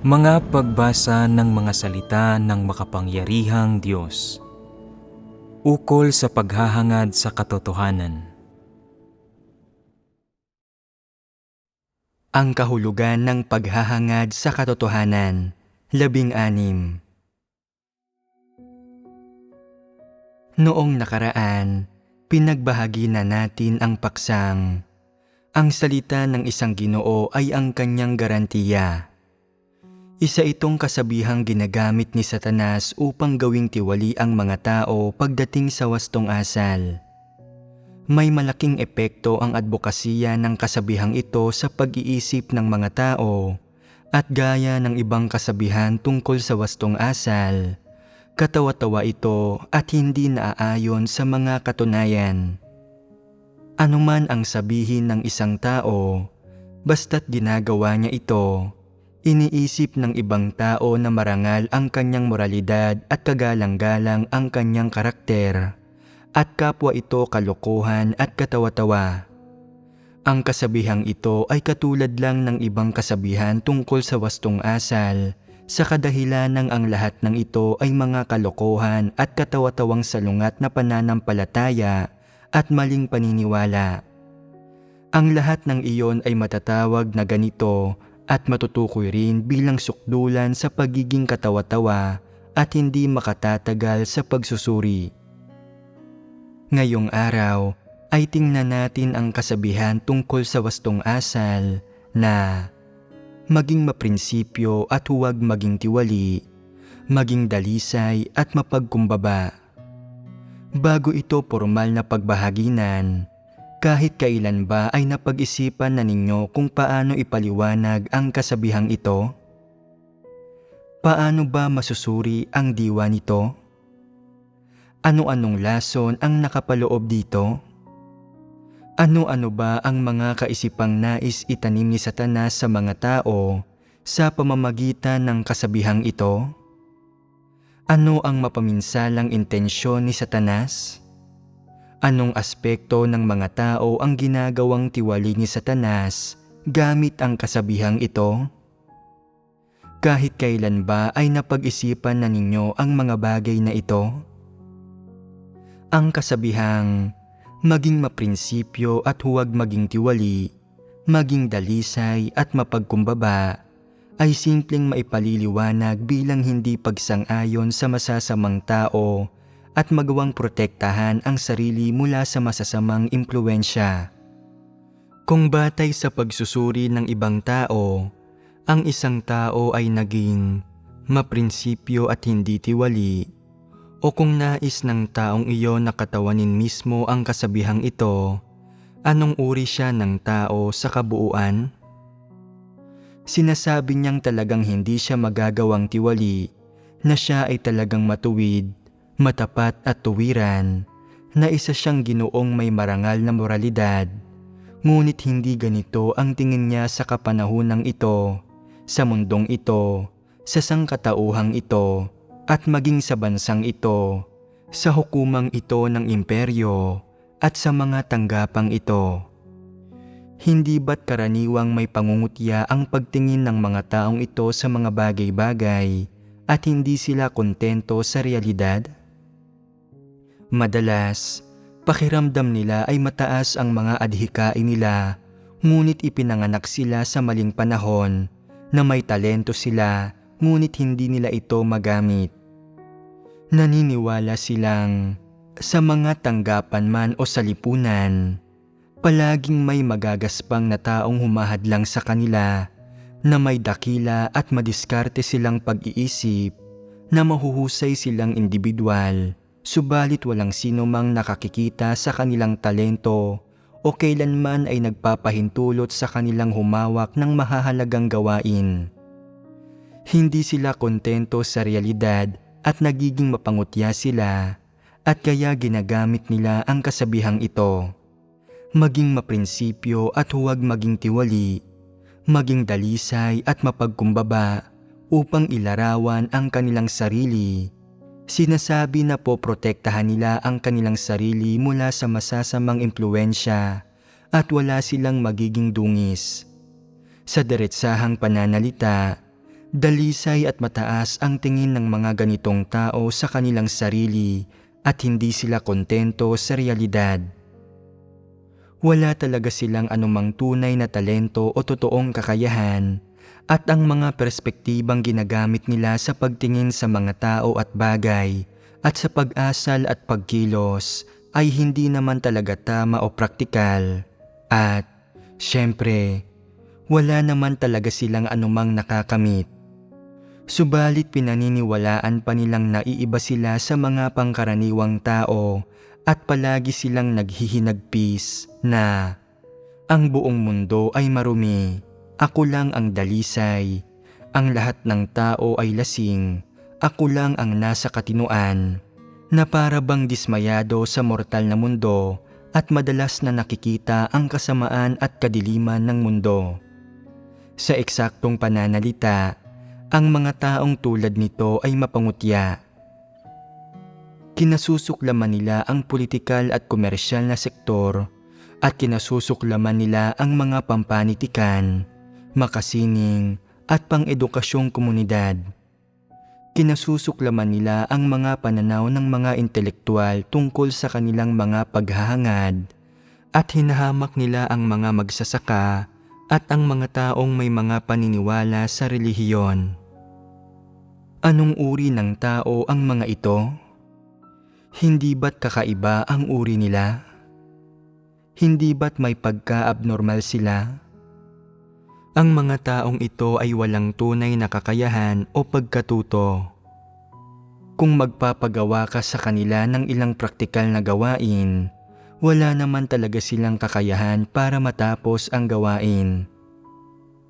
Mga pagbasa ng mga salita ng makapangyarihang Diyos. Ukol sa paghahangad sa katotohanan. Ang kahulugan ng paghahangad sa katotohanan, 16. Noong nakaraan, pinagbahagi na natin ang paksang. Ang salita ng isang Ginoo ay ang kanyang garantiya. Isa itong kasabihang ginagamit ni Satanas upang gawing tiwali ang mga tao pagdating sa wastong asal. May malaking epekto ang advokasya ng kasabihang ito sa pag-iisip ng mga tao at gaya ng ibang kasabihan tungkol sa wastong asal, katawa-tawa ito at hindi naaayon sa mga katunayan. Anuman ang sabihin ng isang tao, basta't ginagawa niya ito, iniisip ng ibang tao na marangal ang kanyang moralidad at kagalang-galang ang kanyang karakter, at kapwa ito kalokohan at katawa-tawa. Ang kasabihang ito ay katulad lang ng ibang kasabihan tungkol sa wastong asal, sa kadahilanang ang lahat ng ito ay mga kalokohan at katawa-tawang salungat na pananampalataya at maling paniniwala. Ang lahat ng iyon ay matatawag na ganito at matutukoy rin bilang sukdulan sa pagiging katawa-tawa at hindi makatatagal sa pagsusuri. Ngayong araw ay tingnan natin ang kasabihan tungkol sa wastong asal na maging maprinsipyo at huwag maging tiwali, maging dalisay at mapagkumbaba. Bago ito formal na pagbahaginan, kahit kailan ba ay napag-isipan na ninyo kung paano ipaliwanag ang kasabihang ito? Paano ba masusuri ang diwa nito? Ano-anong lason ang nakapaloob dito? Ano-ano ba ang mga kaisipang nais itanim ni Satanas sa mga tao sa pamamagitan ng kasabihang ito? Ano ang mapaminsalang intensyon ni Satanas? Anong aspekto ng mga tao ang ginagawang tiwali ni Satanas gamit ang kasabihang ito? Kahit kailan ba ay napag-isipan na ninyo ang mga bagay na ito? Ang kasabihang, maging maprinsipyo at huwag maging tiwali, maging dalisay at mapagkumbaba, ay simpleng maipaliliwanag bilang hindi pagsang-ayon sa masasamang tao at magawang protektahan ang sarili mula sa masasamang impluensya. Kung batay sa pagsusuri ng ibang tao, ang isang tao ay naging maprinsipyo at hindi tiwali, o kung nais ng taong iyon na katawanin mismo ang kasabihang ito, anong uri siya ng tao sa kabuuan? Sinasabi niyang talagang hindi siya magagawang tiwali, na siya ay talagang matuwid, matapat at tuwiran, na isa siyang Ginoong may marangal na moralidad. Ngunit hindi ganito ang tingin niya sa kapanahunang ito, sa mundong ito, sa sangkatauhang ito, at maging sa bansang ito, sa hukumang ito ng imperyo, at sa mga tanggapang ito. Hindi ba't karaniwang may pangungutya ang pagtingin ng mga taong ito sa mga bagay-bagay at hindi sila kontento sa realidad? Madalas, pakiramdam nila ay mataas ang mga adhikain nila, ngunit ipinanganak sila sa maling panahon, na may talento sila, ngunit hindi nila ito magamit. Naniniwala silang, sa mga tanggapan man o sa lipunan, palaging may magagaspang na taong humahadlang sa kanila, na may dakila at madiskarte silang pag-iisip, na mahuhusay silang individual, subalit walang sino mang nakakikita sa kanilang talento o kailanman ay nagpapahintulot sa kanilang humawak ng mahahalagang gawain. Hindi sila kontento sa realidad at nagiging mapangutya sila, at kaya ginagamit nila ang kasabihang ito. Maging maprinsipyo at huwag maging tiwali, maging dalisay at mapagkumbaba upang ilarawan ang kanilang sarili. Sinasabi na poprotektahan nila ang kanilang sarili mula sa masasamang impluensya at wala silang magiging dungis. Sa diretsahang pananalita, Dalisay at mataas ang tingin ng mga ganitong tao sa kanilang sarili at hindi sila kontento sa realidad. Wala talaga silang anumang tunay na talento o totoong kakayahan at ang mga perspektibang ginagamit nila sa pagtingin sa mga tao at bagay at sa pag-asal at pagkilos ay hindi naman talaga tama o praktikal. At, syempre, wala naman talaga silang anumang nakakamit. Subalit pinaniniwalaan pa nilang naiiba sila sa mga pangkaraniwang tao at palagi silang naghihinagpis na ang buong mundo ay marumi, ako lang ang dalisay, ang lahat ng tao ay lasing, ako lang ang nasa katinuan, na para bang dismayado sa mortal na mundo at madalas na nakikita ang kasamaan at kadiliman ng mundo. Sa eksaktong pananalita, ang mga taong tulad nito ay mapangutya. Kinasusuklaman nila ang politikal at komersyal na sektor at kinasusuklaman nila ang mga pampanitikan, makasining at pang-edukasyong komunidad. Kinasusuklaman nila ang mga pananaw ng mga intelektual tungkol sa kanilang mga paghahangad at hinahamak nila ang mga magsasaka at ang mga taong may mga paniniwala sa relihiyon. Anong uri ng tao ang mga ito? Hindi ba't kakaiba ang uri nila? Hindi ba't may pagka-abnormal sila? Ang mga taong ito ay walang tunay na kakayahan o pagkatuto. Kung magpapagawa ka sa kanila ng ilang praktikal na gawain, wala naman talaga silang kakayahan para matapos ang gawain.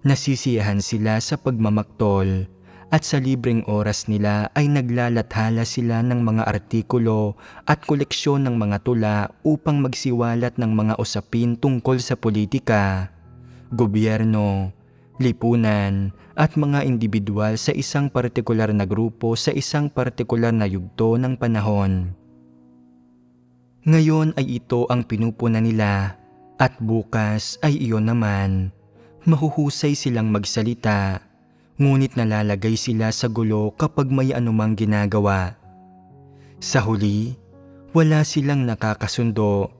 Nasisiyahan sila sa pagmamaktol at sa libreng oras nila ay naglalathala sila ng mga artikulo at koleksyon ng mga tula upang magsiwalat ng mga usapin tungkol sa politika, gobyerno, lipunan at mga individual sa isang partikular na grupo sa isang partikular na yugto ng panahon. Ngayon ay ito ang pinupunan nila at bukas ay iyon naman. Mahuhusay silang magsalita, ngunit nalalagay sila sa gulo kapag may anumang ginagawa. Sa huli, wala silang nakakasundo,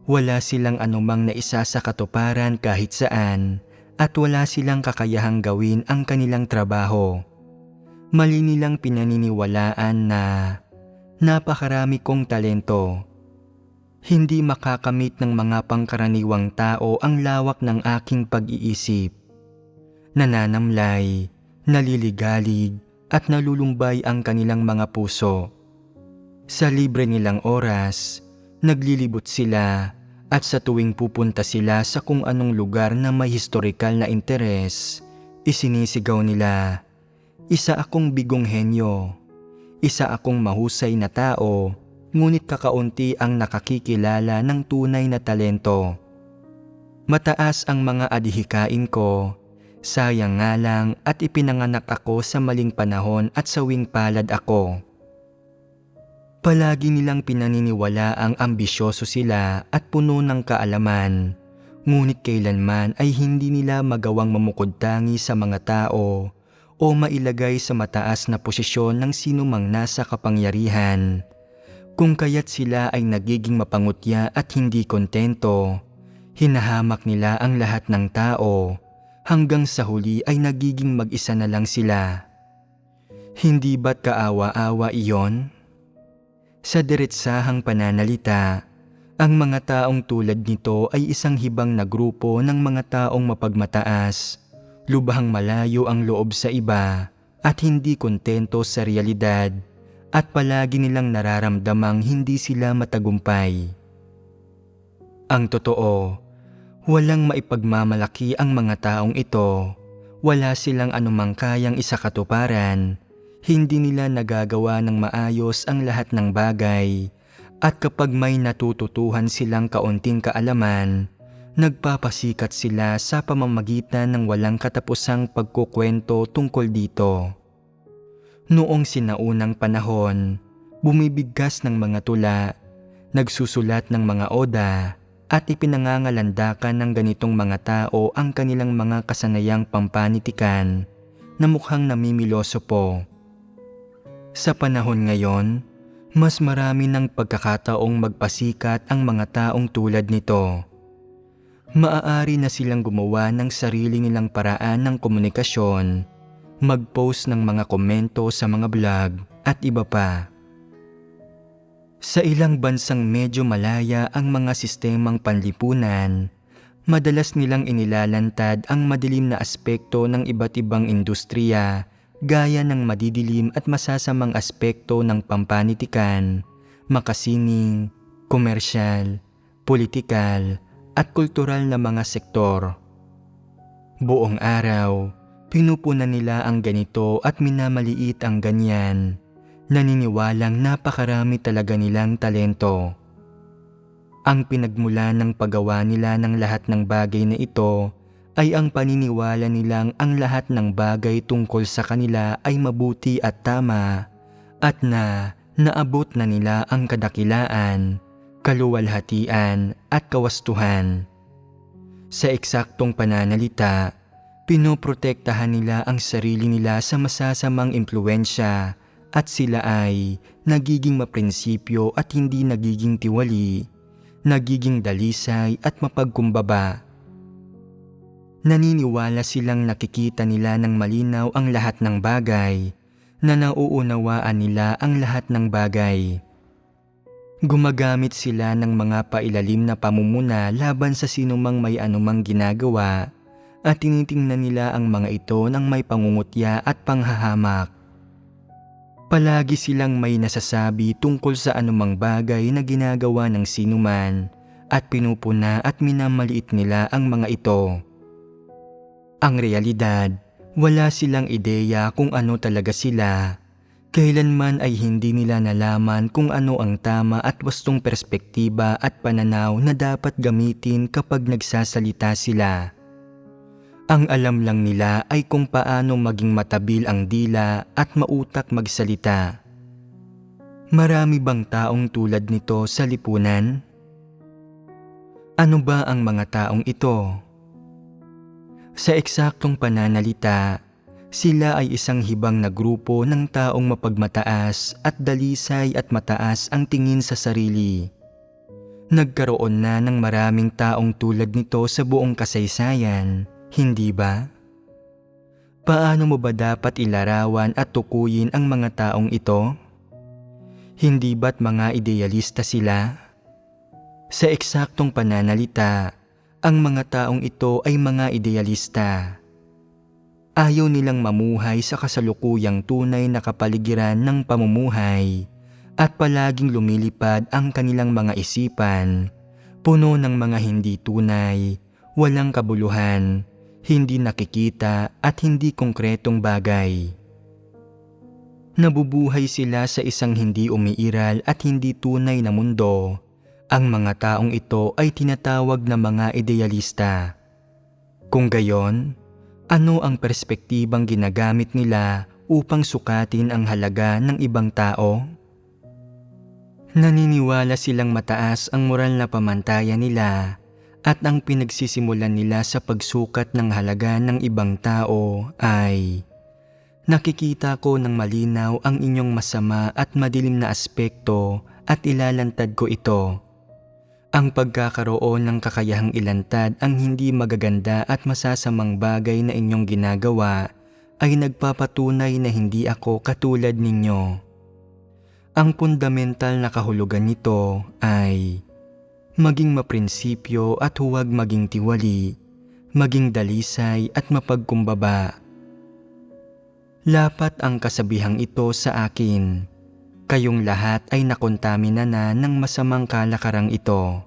wala silang anumang naisa sa katuparan kahit saan, at wala silang kakayahang gawin ang kanilang trabaho. Mali nilang pinaniniwalaan na napakarami kong talento. Hindi makakamit ng mga pangkaraniwang tao ang lawak ng aking pag-iisip. Nananamlay, naliligalig at nalulumbay ang kanilang mga puso. Sa libre nilang oras, naglilibot sila at sa tuwing pupunta sila sa kung anong lugar na may historikal na interes, isinisigaw nila, "Isa akong bigong henyo, isa akong mahusay na tao, ngunit kakaunti ang nakakikilala ng tunay na talento. Mataas ang mga adhikain ko, sayang nga lang at ipinanganak ako sa maling panahon at sawing palad ako." Palagi nilang pinaniniwala ang ambisyoso sila at puno ng kaalaman, ngunit kailanman ay hindi nila magawang mamukod-tangi sa mga tao o mailagay sa mataas na posisyon ng sinumang nasa kapangyarihan. Kung kaya't sila ay nagiging mapangutya at hindi kontento, hinahamak nila ang lahat ng tao hanggang sa huli ay nagiging mag-isa na lang sila. Hindi ba't kaawa-awa iyon? Sa diretsahang pananalita, ang mga taong tulad nito ay isang hibang na grupo ng mga taong mapagmataas, lubhang malayo ang loob sa iba at hindi kontento sa realidad at palagi nilang nararamdamang hindi sila matagumpay. Ang totoo, walang maipagmamalaki ang mga taong ito, wala silang anumang kayang isakatuparan. Hindi nila nagagawa ng maayos ang lahat ng bagay at kapag may natututuhan silang kaunting kaalaman, nagpapasikat sila sa pamamagitan ng walang katapusang pagkukwento tungkol dito. Noong sinaunang panahon, bumibigkas ng mga tula, nagsusulat ng mga oda at ipinangangalandakan ng ganitong mga tao ang kanilang mga kasanayang pampanitikan, na mukhang namimilosopo. Sa panahon ngayon, mas marami ng pagkakataong magpasikat ang mga taong tulad nito. Maaari na silang gumawa ng sarili nilang paraan ng komunikasyon, mag-post ng mga komento sa mga vlog at iba pa. Sa ilang bansang medyo malaya ang mga sistemang panlipunan, madalas nilang inilalantad ang madilim na aspekto ng iba't ibang industriya gaya ng madidilim at masasamang aspekto ng pampanitikan, makasining, komersyal, politikal, at kultural na mga sektor. Buong araw, pinupunan nila ang ganito at minamaliit ang ganyan. Naniniwalang napakarami talaga nilang talento. Ang pinagmulan ng paggawa nila ng lahat ng bagay na ito ay ang paniniwala nilang ang lahat ng bagay tungkol sa kanila ay mabuti at tama at na naabot na nila ang kadakilaan, kaluwalhatian at kawastuhan. Sa eksaktong pananalita, pinoprotektahan nila ang sarili nila sa masasamang impluwensya at sila ay nagiging maprinsipyo at hindi nagiging tiwali, nagiging dalisay at mapagkumbaba. Naniniwala silang nakikita nila ng malinaw ang lahat ng bagay, na nauunawaan nila ang lahat ng bagay. Gumagamit sila ng mga pailalim na pamumuna laban sa sinumang may anumang ginagawa at tinitingnan nila ang mga ito ng may pangungutya at panghahamak. Palagi silang may nasasabi tungkol sa anumang bagay na ginagawa ng sinuman at pinupuna at minamaliit nila ang mga ito. Ang realidad, wala silang ideya kung ano talaga sila. Kailanman ay hindi nila nalaman kung ano ang tama at wastong perspektiba at pananaw na dapat gamitin kapag nagsasalita sila. Ang alam lang nila ay kung paano maging matabil ang dila at mautak magsalita. Marami bang taong tulad nito sa lipunan? Ano ba ang mga taong ito? Sa eksaktong pananalita, sila ay isang hibang na grupo ng taong mapagmataas at dalisay at mataas ang tingin sa sarili. Nagkaroon na ng maraming taong tulad nito sa buong kasaysayan, hindi ba? Paano mo ba dapat ilarawan at tukuyin ang mga taong ito? Hindi ba't mga idealista sila? Sa eksaktong pananalita, ang mga taong ito ay mga idealista. Ayaw nilang mamuhay sa kasalukuyang tunay na kapaligiran ng pamumuhay at palaging lumilipad ang kanilang mga isipan, puno ng mga hindi tunay, walang kabuluhan, hindi nakikita at hindi konkretong bagay. Nabubuhay sila sa isang hindi umiiral at hindi tunay na mundo. Ang mga taong ito ay tinatawag na mga idealista. Kung gayon, ano ang perspektibang ginagamit nila upang sukatin ang halaga ng ibang tao? Naniniwala silang mataas ang moral na pamantayan nila at ang pinagsisimulan nila sa pagsukat ng halaga ng ibang tao ay, nakikita ko ng malinaw ang inyong masama at madilim na aspekto at ilalantad ko ito. Ang pagkakaroon ng kakayahang ilantad ang hindi magaganda at masasamang bagay na inyong ginagawa ay nagpapatunay na hindi ako katulad ninyo. Ang fundamental na kahulugan nito ay maging maprinsipyo at huwag maging tiwali, maging dalisay at mapagkumbaba. Lapat ang kasabihang ito sa akin. Kayong lahat ay nakontamina na ng masamang kalakarang ito.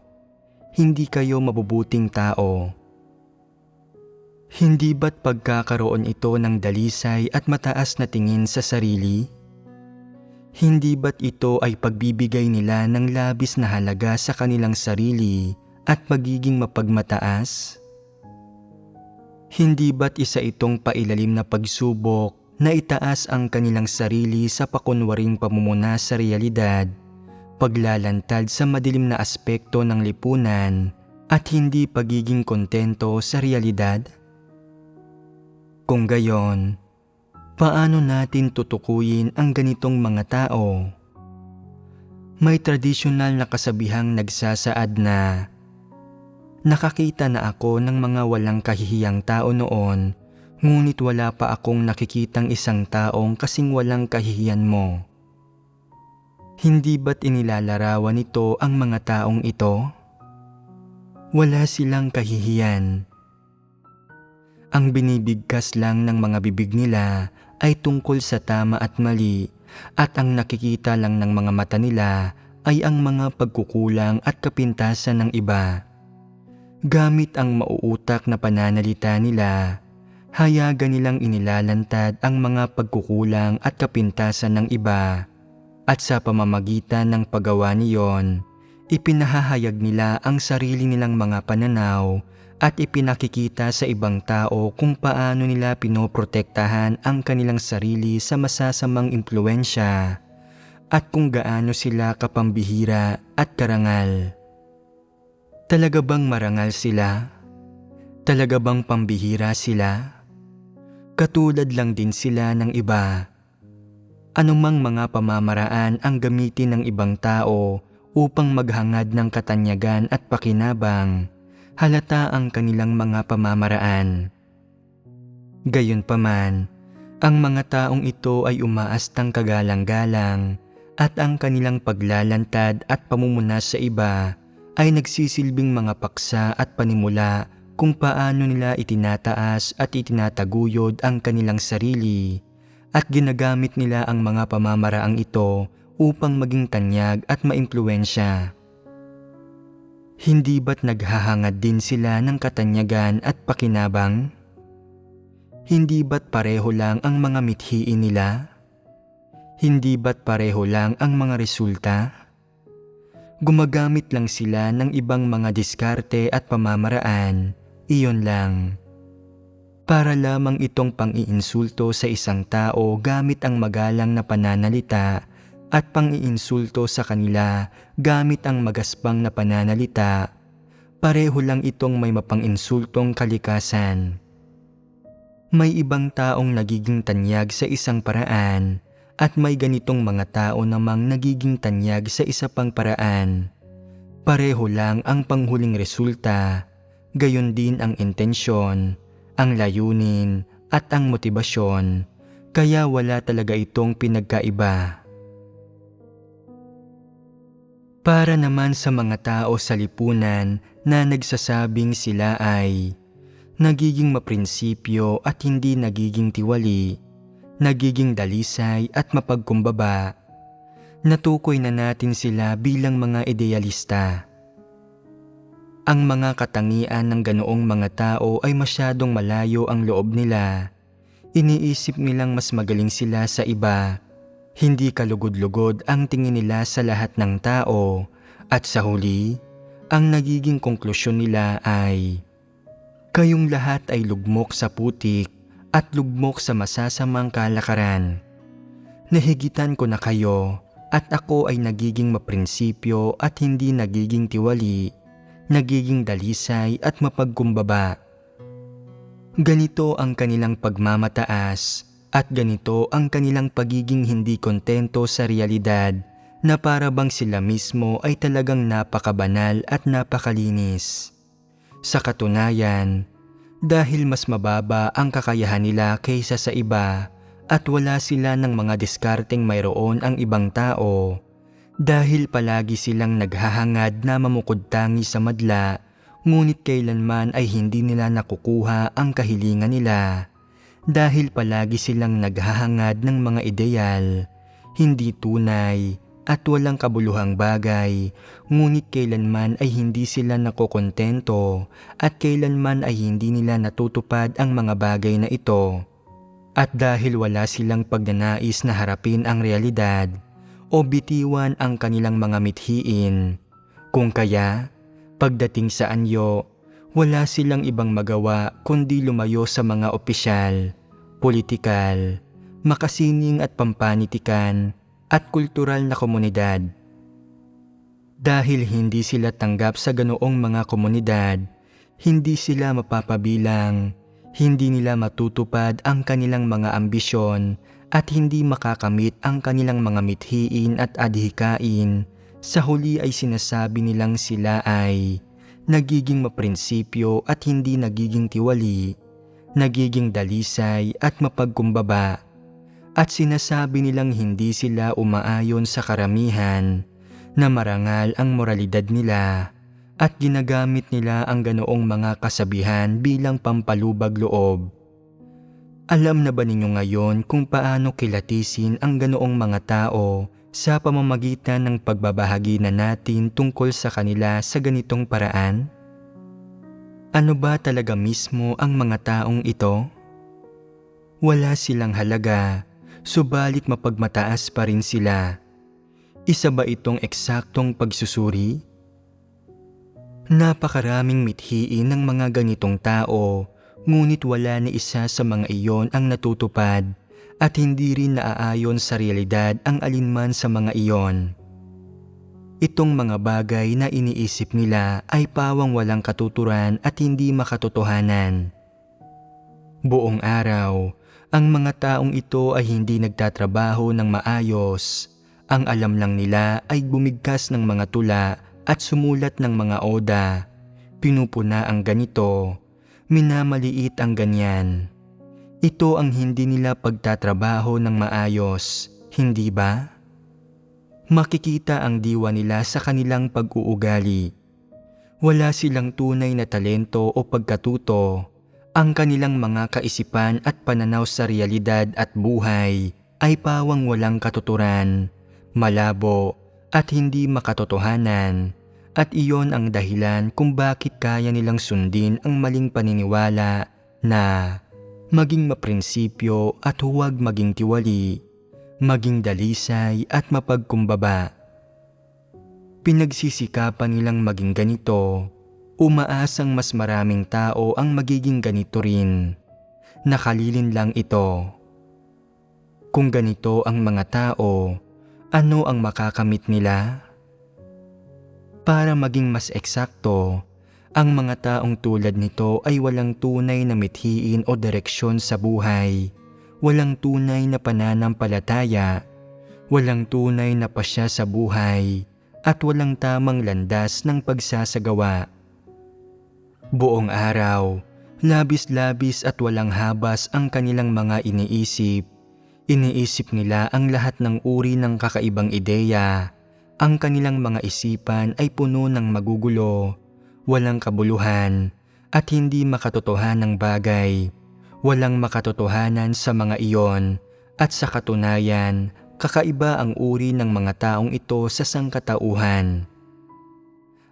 Hindi kayo mabubuting tao. Hindi ba't pagkakaroon ito ng dalisay at mataas na tingin sa sarili? Hindi ba't ito ay pagbibigay nila ng labis na halaga sa kanilang sarili at pagiging mapagmataas? Hindi ba't isa itong pailalim na pagsubok na itaas ang kanilang sarili sa pakunwaring pamumuna sa realidad, paglalantad sa madilim na aspekto ng lipunan at hindi pagiging kontento sa realidad? Kung gayon, Paano natin tutukuyin ang ganitong mga tao? May tradisyonal na kasabihang nagsasaad na, nakakita na ako ng mga walang kahihiyang tao noon, ngunit wala pa akong nakikitang isang taong kasing walang kahihiyan mo. Hindi ba't inilalarawan nito ang mga taong ito? Wala silang kahihiyan. Ang binibigkas lang ng mga bibig nila ay tungkol sa tama at mali, at ang nakikita lang ng mga mata nila ay ang mga pagkukulang at kapintasan ng iba. Gamit ang mauutak na pananalita nila, hayagan nilang inilalantad ang mga pagkukulang at kapintasan ng iba, at sa pamamagitan ng paggawa niyon, ipinahahayag nila ang sarili nilang mga pananaw at ipinakikita sa ibang tao kung paano nila pinoprotektahan ang kanilang sarili sa masasamang impluensya at kung gaano sila kapambihira at karangal. Talaga bang marangal sila? Talaga bang pambihira sila? Katulad lang din sila ng iba. Anumang mga pamamaraan ang gamitin ng ibang tao upang maghangad ng katanyagan at pakinabang, halata ang kanilang mga pamamaraan. Gayunpaman, ang mga taong ito ay umaastang kagalang-galang at ang kanilang paglalantad at pamumunas sa iba ay nagsisilbing mga paksa at panimula kung paano nila itinataas at itinataguyod ang kanilang sarili, at ginagamit nila ang mga pamamaraang ito upang maging tanyag at maimpluwensya. Hindi ba't naghahangad din sila ng katanyagan at pakinabang? Hindi ba't pareho lang ang mga mithiin nila? Hindi ba't pareho lang ang mga resulta? Gumagamit lang sila ng ibang mga diskarte at pamamaraan, iyon lang. Para lamang itong pang-iinsulto sa isang tao gamit ang magalang na pananalita at pang-iinsulto sa kanila gamit ang magaspang na pananalita, pareho lang itong may mapang-insultong kalikasan. May ibang taong nagiging tanyag sa isang paraan at may ganitong mga tao namang nagiging tanyag sa isa pang paraan. Pareho lang ang panghuling resulta, gayon din ang intensyon, ang layunin at ang motibasyon, kaya wala talaga itong pinagkaiba. Para naman sa mga tao sa lipunan na nagsasabing sila ay nagiging maprinsipyo at hindi nagiging tiwali, nagiging dalisay at mapagkumbaba, natukoy na natin sila bilang mga idealista. Ang mga katangian ng ganoong mga tao ay masyadong malayo ang loob nila. Iniisip nilang mas magaling sila sa iba. Hindi kalugod-lugod ang tingin nila sa lahat ng tao, at sa huli, ang nagiging konklusyon nila ay, kayong lahat ay lugmok sa putik at lugmok sa masasamang kalakaran. Nahigitan ko na kayo at ako ay nagiging maprinsipyo at hindi nagiging tiwali, nagiging dalisay at mapagkumbaba. Ganito ang kanilang pagmamataas at ganito ang kanilang pagiging hindi kontento sa realidad na para bang sila mismo ay talagang napakabanal at napakalinis. Sa katunayan, dahil mas mababa ang kakayahan nila kaysa sa iba at wala sila ng mga diskarteng mayroon ang ibang tao, dahil palagi silang naghahangad na mamukod-tangi sa madla, ngunit kailanman ay hindi nila nakukuha ang kahilingan nila, dahil palagi silang naghahangad ng mga ideal, hindi tunay at walang kabuluhang bagay, ngunit kailanman ay hindi sila nakokontento at kailanman ay hindi nila natutupad ang mga bagay na ito. At dahil wala silang pagnanais na harapin ang realidad o bitiwan ang kanilang mga mithiin, kung kaya, pagdating sa anyo, wala silang ibang magawa kundi lumayo sa mga opisyal, politikal, makasining at pampanitikan at kultural na komunidad. Dahil hindi sila tanggap sa ganoong mga komunidad, hindi sila mapapabilang, Hindi nila matutupad ang kanilang mga ambisyon at hindi makakamit ang kanilang mga mithiin at adhikain. Sa huli ay sinasabi nilang sila ay nagiging maprinsipyo at hindi nagiging tiwali, nagiging dalisay at mapagkumbaba, at sinasabi nilang hindi sila umaayon sa karamihan, na marangal ang moralidad nila, at ginagamit nila ang ganoong mga kasabihan bilang pampalubag loob. Alam na ba ninyo ngayon kung paano kilatisin ang ganoong mga tao sa pamamagitan ng pagbabahagi na natin tungkol sa kanila sa ganitong paraan? Ano ba talaga mismo ang mga taong ito? Wala silang halaga, subalit mapagmataas pa rin sila. Isa ba itong eksaktong pagsusuri? Napakaraming mithiin ng mga ganitong tao, ngunit wala ni isa sa mga iyon ang natutupad at hindi rin naaayon sa realidad ang alinman sa mga iyon. Itong mga bagay na iniisip nila ay pawang walang katuturan at hindi makatotohanan. Buong araw, ang mga taong ito ay hindi nagtatrabaho ng maayos. Ang alam lang nila ay bumigkas ng mga tula at sumulat ng mga oda. Pinupuna ang ganito, minamaliit ang ganyan. Ito ang hindi nila pagtatrabaho ng maayos, hindi ba? Makikita ang diwa nila sa kanilang pag-uugali. Wala silang tunay na talento o pagkatuto. Ang kanilang mga kaisipan at pananaw sa realidad at buhay ay pawang walang katuturan, malabo at hindi makatotohanan, at iyon ang dahilan kung bakit kaya nilang sundin ang maling paniniwala na maging maprinsipyo at huwag maging tiwali, maging dalisay at mapagkumbaba. Pinagsisikapan nilang maging ganito, umaasang mas maraming tao ang magiging ganito rin. Nakalilin lang ito. Kung ganito ang mga tao, ano ang makakamit nila? Para maging mas eksakto, ang mga taong tulad nito ay walang tunay na mithiin o direksyon sa buhay, walang tunay na pananampalataya, walang tunay na pasya sa buhay, at walang tamang landas ng pagsasagawa. Buong araw, labis-labis at walang habas ang kanilang mga iniisip. Iniisip nila ang lahat ng uri ng kakaibang ideya. Ang kanilang mga isipan ay puno ng magugulo, walang kabuluhan, at hindi makatotohanang bagay. Walang makatotohanan sa mga iyon, at sa katunayan, kakaiba ang uri ng mga taong ito sa sangkatauhan.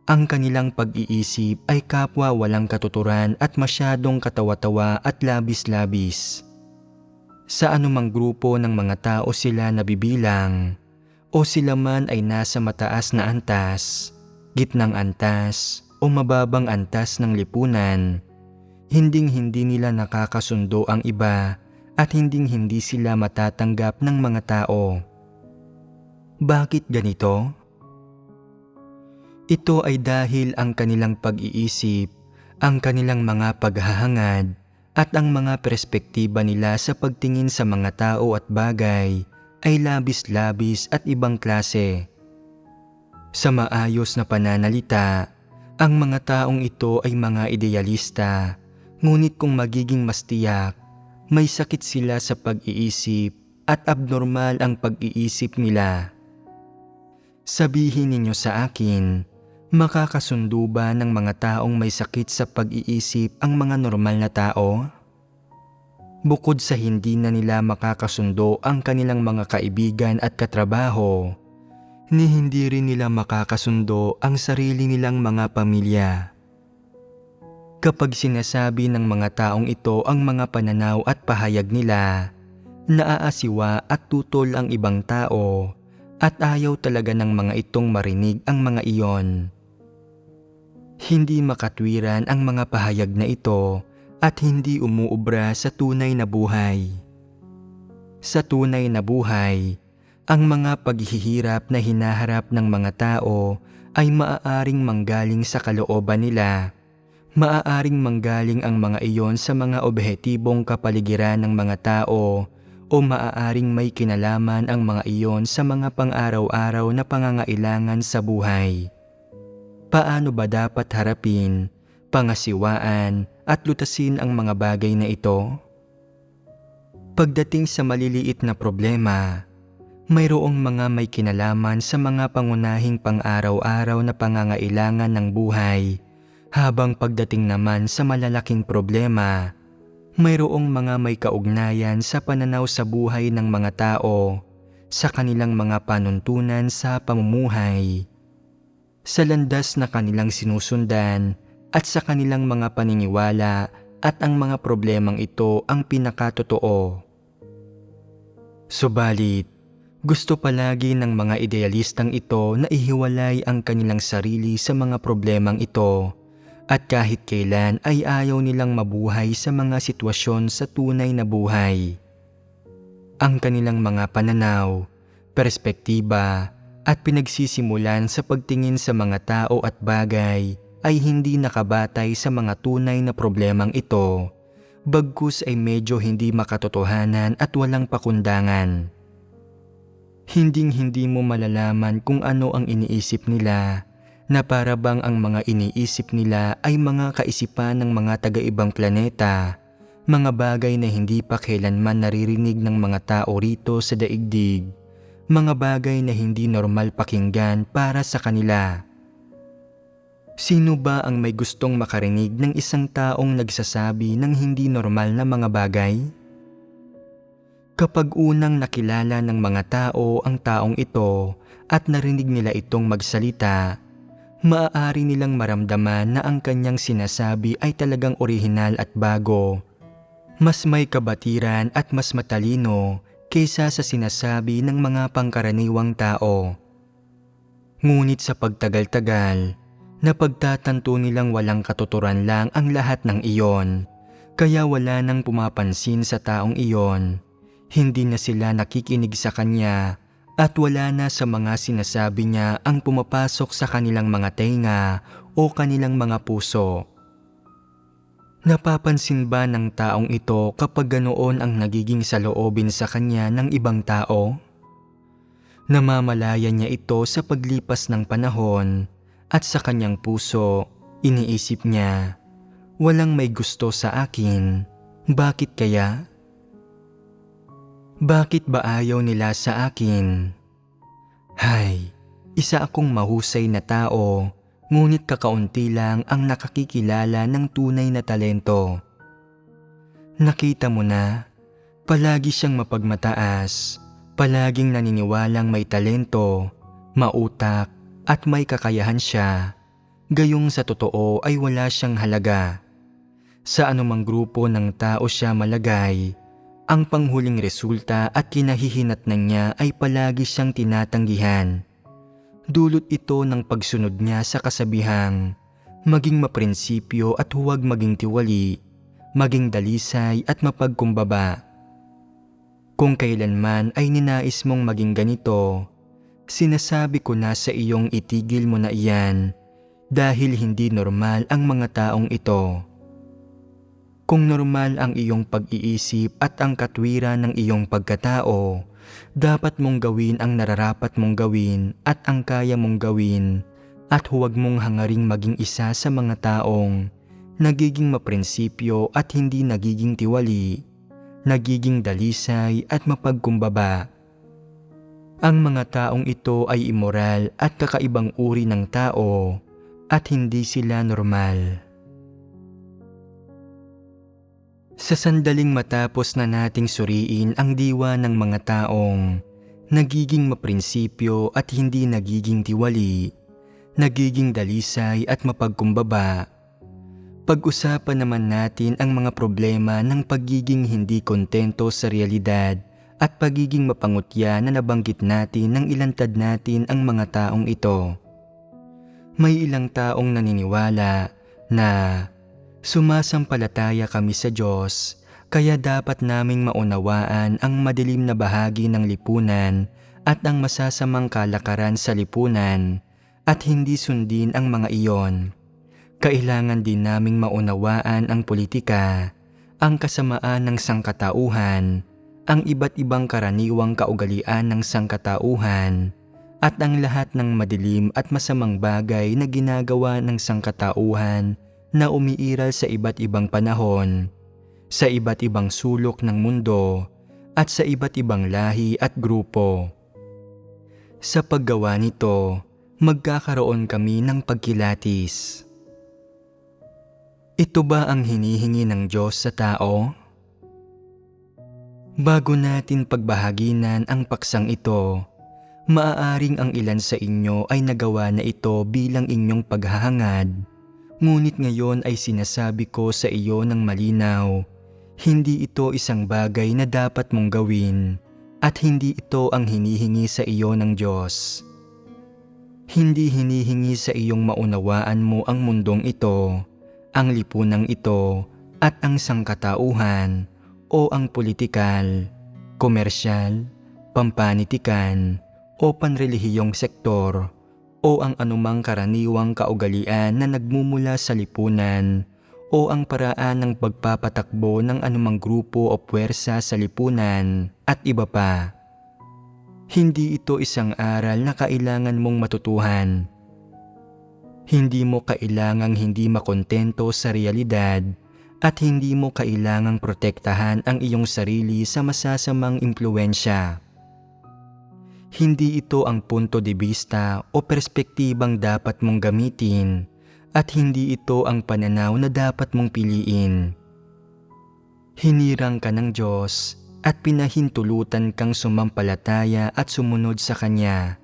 Ang kanilang pag-iisip ay kapwa walang katuturan at masyadong katawa-tawa at labis-labis. Sa anumang grupo ng mga tao sila nabibilang, o sila man ay nasa mataas na antas, gitnang antas, o mababang antas ng lipunan, hinding-hindi nila nakakasundo ang iba at hinding-hindi sila matatanggap ng mga tao. Bakit ganito? Ito ay dahil ang kanilang pag-iisip, ang kanilang mga paghahangad, at ang mga perspektiba nila sa pagtingin sa mga tao at bagay ay labis-labis at ibang klase. Sa maayos na pananalita, ang mga taong ito ay mga idealista, ngunit kung magiging mas tiyak, may sakit sila sa pag-iisip at abnormal ang pag-iisip nila. Sabihin ninyo sa akin, makakasundo ba ng mga taong may sakit sa pag-iisip ang mga normal na tao? Bukod sa hindi na nila makakasundo ang kanilang mga kaibigan at katrabaho, ni hindi rin nila makakasundo ang sarili nilang mga pamilya. Kapag sinasabi ng mga taong ito ang mga pananaw at pahayag nila, naaasiwa at tutol ang ibang tao at ayaw talaga ng mga itong marinig ang mga iyon. Hindi makatwiran ang mga pahayag na ito at hindi umuubra sa tunay na buhay. Sa tunay na buhay, ang mga paghihirap na hinaharap ng mga tao ay maaaring manggaling sa kalooban nila, Maaaring manggaling ang mga iyon sa mga objektibong kapaligiran ng mga tao o maaaring may kinalaman ang mga iyon sa mga pang-araw-araw na pangangailangan sa buhay. Paano ba dapat harapin, pangasiwaan at lutasin ang mga bagay na ito? Pagdating sa maliliit na problema, mayroong mga may kinalaman sa mga pangunahing pang-araw-araw na pangangailangan ng buhay, habang pagdating naman sa malalaking problema, mayroong mga may kaugnayan sa pananaw sa buhay ng mga tao, sa kanilang mga panuntunan sa pamumuhay, sa landas na kanilang sinusundan at sa kanilang mga paniniwala, at ang mga problemang ito ang pinakatotoo. Subalit, gusto palagi ng mga idealistang ito na ihiwalay ang kanilang sarili sa mga problemang ito, at kahit kailan ay ayaw nilang mabuhay sa mga sitwasyon sa tunay na buhay. Ang kanilang mga pananaw, perspektiba at pinagsisimulan sa pagtingin sa mga tao at bagay ay hindi nakabatay sa mga tunay na problemang ito, bagkus ay medyo hindi makatotohanan at walang pakundangan. Hinding-hindi mo malalaman kung ano ang iniisip nila, na para bang ang mga iniisip nila ay mga kaisipan ng mga taga-ibang planeta, mga bagay na hindi pa kailanman naririnig ng mga tao rito sa daigdig, mga bagay na hindi normal pakinggan para sa kanila. Sino ba ang may gustong makarinig ng isang taong nagsasabi ng hindi normal na mga bagay? Kapag unang nakilala ng mga tao ang taong ito at narinig nila itong magsalita, maaari nilang maramdaman na ang kanyang sinasabi ay talagang orihinal at bago, mas may kabatiran at mas matalino kaysa sa sinasabi ng mga pangkaraniwang tao. Ngunit sa pagtagal-tagal, napagtatanto nilang walang katuturan lang ang lahat ng iyon, kaya wala nang pumapansin sa taong iyon. Hindi na sila nakikinig sa kanya at wala na sa mga sinasabi niya ang pumapasok sa kanilang mga tenga o kanilang mga puso. Napapansin ba ng taong ito kapag ganoon ang nagiging saloobin sa kanya ng ibang tao? Namamalaya niya ito sa paglipas ng panahon at sa kanyang puso, iniisip niya, walang may gusto sa akin, bakit kaya? Bakit ba ayaw nila sa akin? Hay, isa akong mahusay na tao, ngunit kakaunti lang ang nakakikilala ng tunay na talento. Nakita mo na, palagi siyang mapagmataas, palaging naniniwalang may talento, mautak at may kakayahan siya, gayong sa totoo ay wala siyang halaga. Sa anumang grupo ng tao siya malagay, ang panghuling resulta at kinahihinatnan niya ay palagi siyang tinatanggihan. Dulot ito ng pagsunod niya sa kasabihang, maging maprinsipyo at huwag maging tiwali, maging dalisay at mapagkumbaba. Kung kailanman ay ninais mong maging ganito, sinasabi ko na sa iyong itigil mo na iyan dahil hindi normal ang mga taong ito. Kung normal ang iyong pag-iisip at ang katwiran ng iyong pagkatao, dapat mong gawin ang nararapat mong gawin at ang kaya mong gawin at huwag mong hangaring maging isa sa mga taong nagiging maprinsipyo at hindi nagiging tiwali, nagiging dalisay at mapagkumbaba. Ang mga taong ito ay immoral at kakaibang uri ng tao at hindi sila normal. Sa sandaling matapos na nating suriin ang diwa ng mga taong nagiging maprinsipyo at hindi nagiging tiwali, nagiging dalisay at mapagkumbaba, pag-usapan naman natin ang mga problema ng pagiging hindi kontento sa realidad at pagiging mapangutya na nabanggit natin ng ilantad natin ang mga taong ito. May ilang taong naniniwala na sumasampalataya kami sa Diyos, kaya dapat naming maunawaan ang madilim na bahagi ng lipunan at ang masasamang kalakaran sa lipunan at hindi sundin ang mga iyon. Kailangan din naming maunawaan ang politika, ang kasamaan ng sangkatauhan, ang iba't ibang karaniwang kaugalian ng sangkatauhan, at ang lahat ng madilim at masamang bagay na ginagawa ng sangkatauhan na umiiral sa iba't ibang panahon, sa iba't ibang sulok ng mundo, at sa iba't ibang lahi at grupo. Sa paggawa nito, magkakaroon kami ng pagkilatis. Ito ba ang hinihingi ng Diyos sa tao? Bago natin pagbahaginan ang paksang ito, maaaring ang ilan sa inyo ay nagawa na ito bilang inyong paghahangad. Ngunit ngayon ay sinasabi ko sa iyo ng malinaw, hindi ito isang bagay na dapat mong gawin at hindi ito ang hinihingi sa iyo ng Diyos. Hindi hinihingi sa iyong maunawaan mo ang mundong ito, ang lipunang ito at ang sangkatauhan o ang politikal, komersyal, pampanitikan o panrelihiyong sektor o ang anumang karaniwang kaugalian na nagmumula sa lipunan o ang paraan ng pagpapatakbo ng anumang grupo o puwersa sa lipunan at iba pa. Hindi ito isang aral na kailangan mong matutuhan. Hindi mo kailangang hindi makontento sa realidad at hindi mo kailangang protektahan ang iyong sarili sa masasamang impluensya. Hindi ito ang punto de vista o perspektibang dapat mong gamitin at hindi ito ang pananaw na dapat mong piliin. Hinirang ka ng Diyos at pinahintulutan kang sumampalataya at sumunod sa Kanya.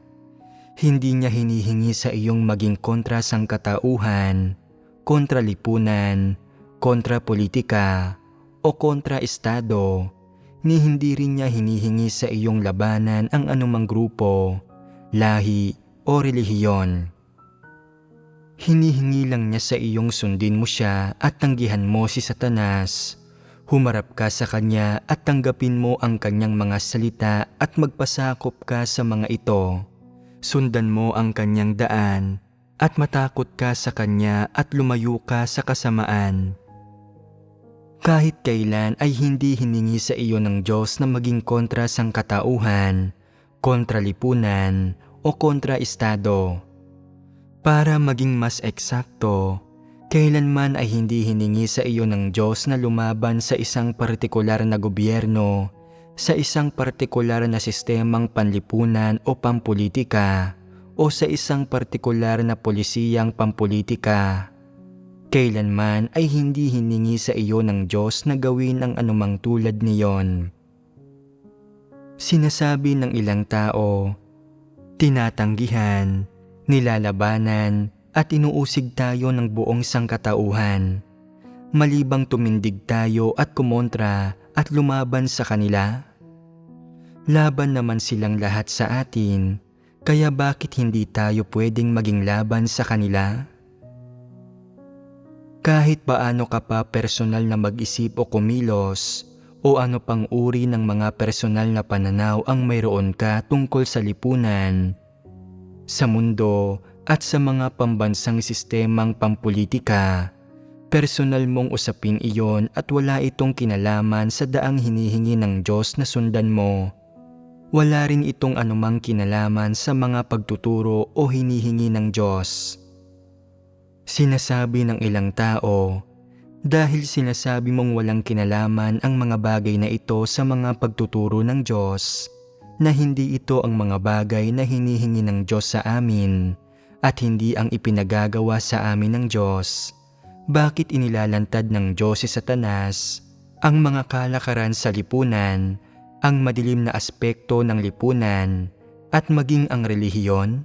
Hindi niya hinihingi sa iyong maging kontra sangkatauhan, kontra lipunan, kontra politika, o kontra estado, ni hindi rin niya hinihingi sa iyong labanan ang anumang grupo, lahi, o relihiyon. Hinihingi lang niya sa iyong sundin mo siya at tanggihan mo si Satanas. Humarap ka sa kanya at tanggapin mo ang kanyang mga salita at magpasakop ka sa mga ito. Sundan mo ang kanyang daan at matakot ka sa kanya at lumayo ka sa kasamaan. Kahit kailan ay hindi hiningi sa iyo ng Diyos na maging kontra sangkatauhan, kontra lipunan o kontra estado. Para maging mas eksakto, kailanman ay hindi hiningi sa iyo ng Diyos na lumaban sa isang partikular na gobyerno, sa isang partikular na sistemang panlipunan o pampolitika, o sa isang partikular na polisiyang pampolitika. Kailanman ay hindi hiningi sa iyo ng Diyos na gawin ang anumang tulad niyon. Sinasabi ng ilang tao, tinatanggihan, nilalabanan, at inuusig tayo ng buong sangkatauhan, malibang tumindig tayo at kumontra at lumaban sa kanila. Laban naman silang lahat sa atin, kaya bakit hindi tayo pwedeng maging laban sa kanila? Kahit paano ka pa personal na mag-isip o kumilos, o ano pang uri ng mga personal na pananaw ang mayroon ka tungkol sa lipunan, sa mundo at sa mga pambansang sistemang pampolitika, personal mong usapin iyon at wala itong kinalaman sa daang hinihingi ng Diyos na sundan mo. Wala rin itong anumang kinalaman sa mga pagtuturo o hinihingi ng Diyos. Sinasabi ng ilang tao, dahil sinasabi mong walang kinalaman ang mga bagay na ito sa mga pagtuturo ng Diyos, na hindi ito ang mga bagay na hinihingi ng Diyos sa amin at hindi ang ipinagagawa sa amin ng Diyos, bakit inilalantad ng Diyos si Satanas ang mga kalakaran sa lipunan, ang madilim na aspekto ng lipunan, at maging ang relihiyon?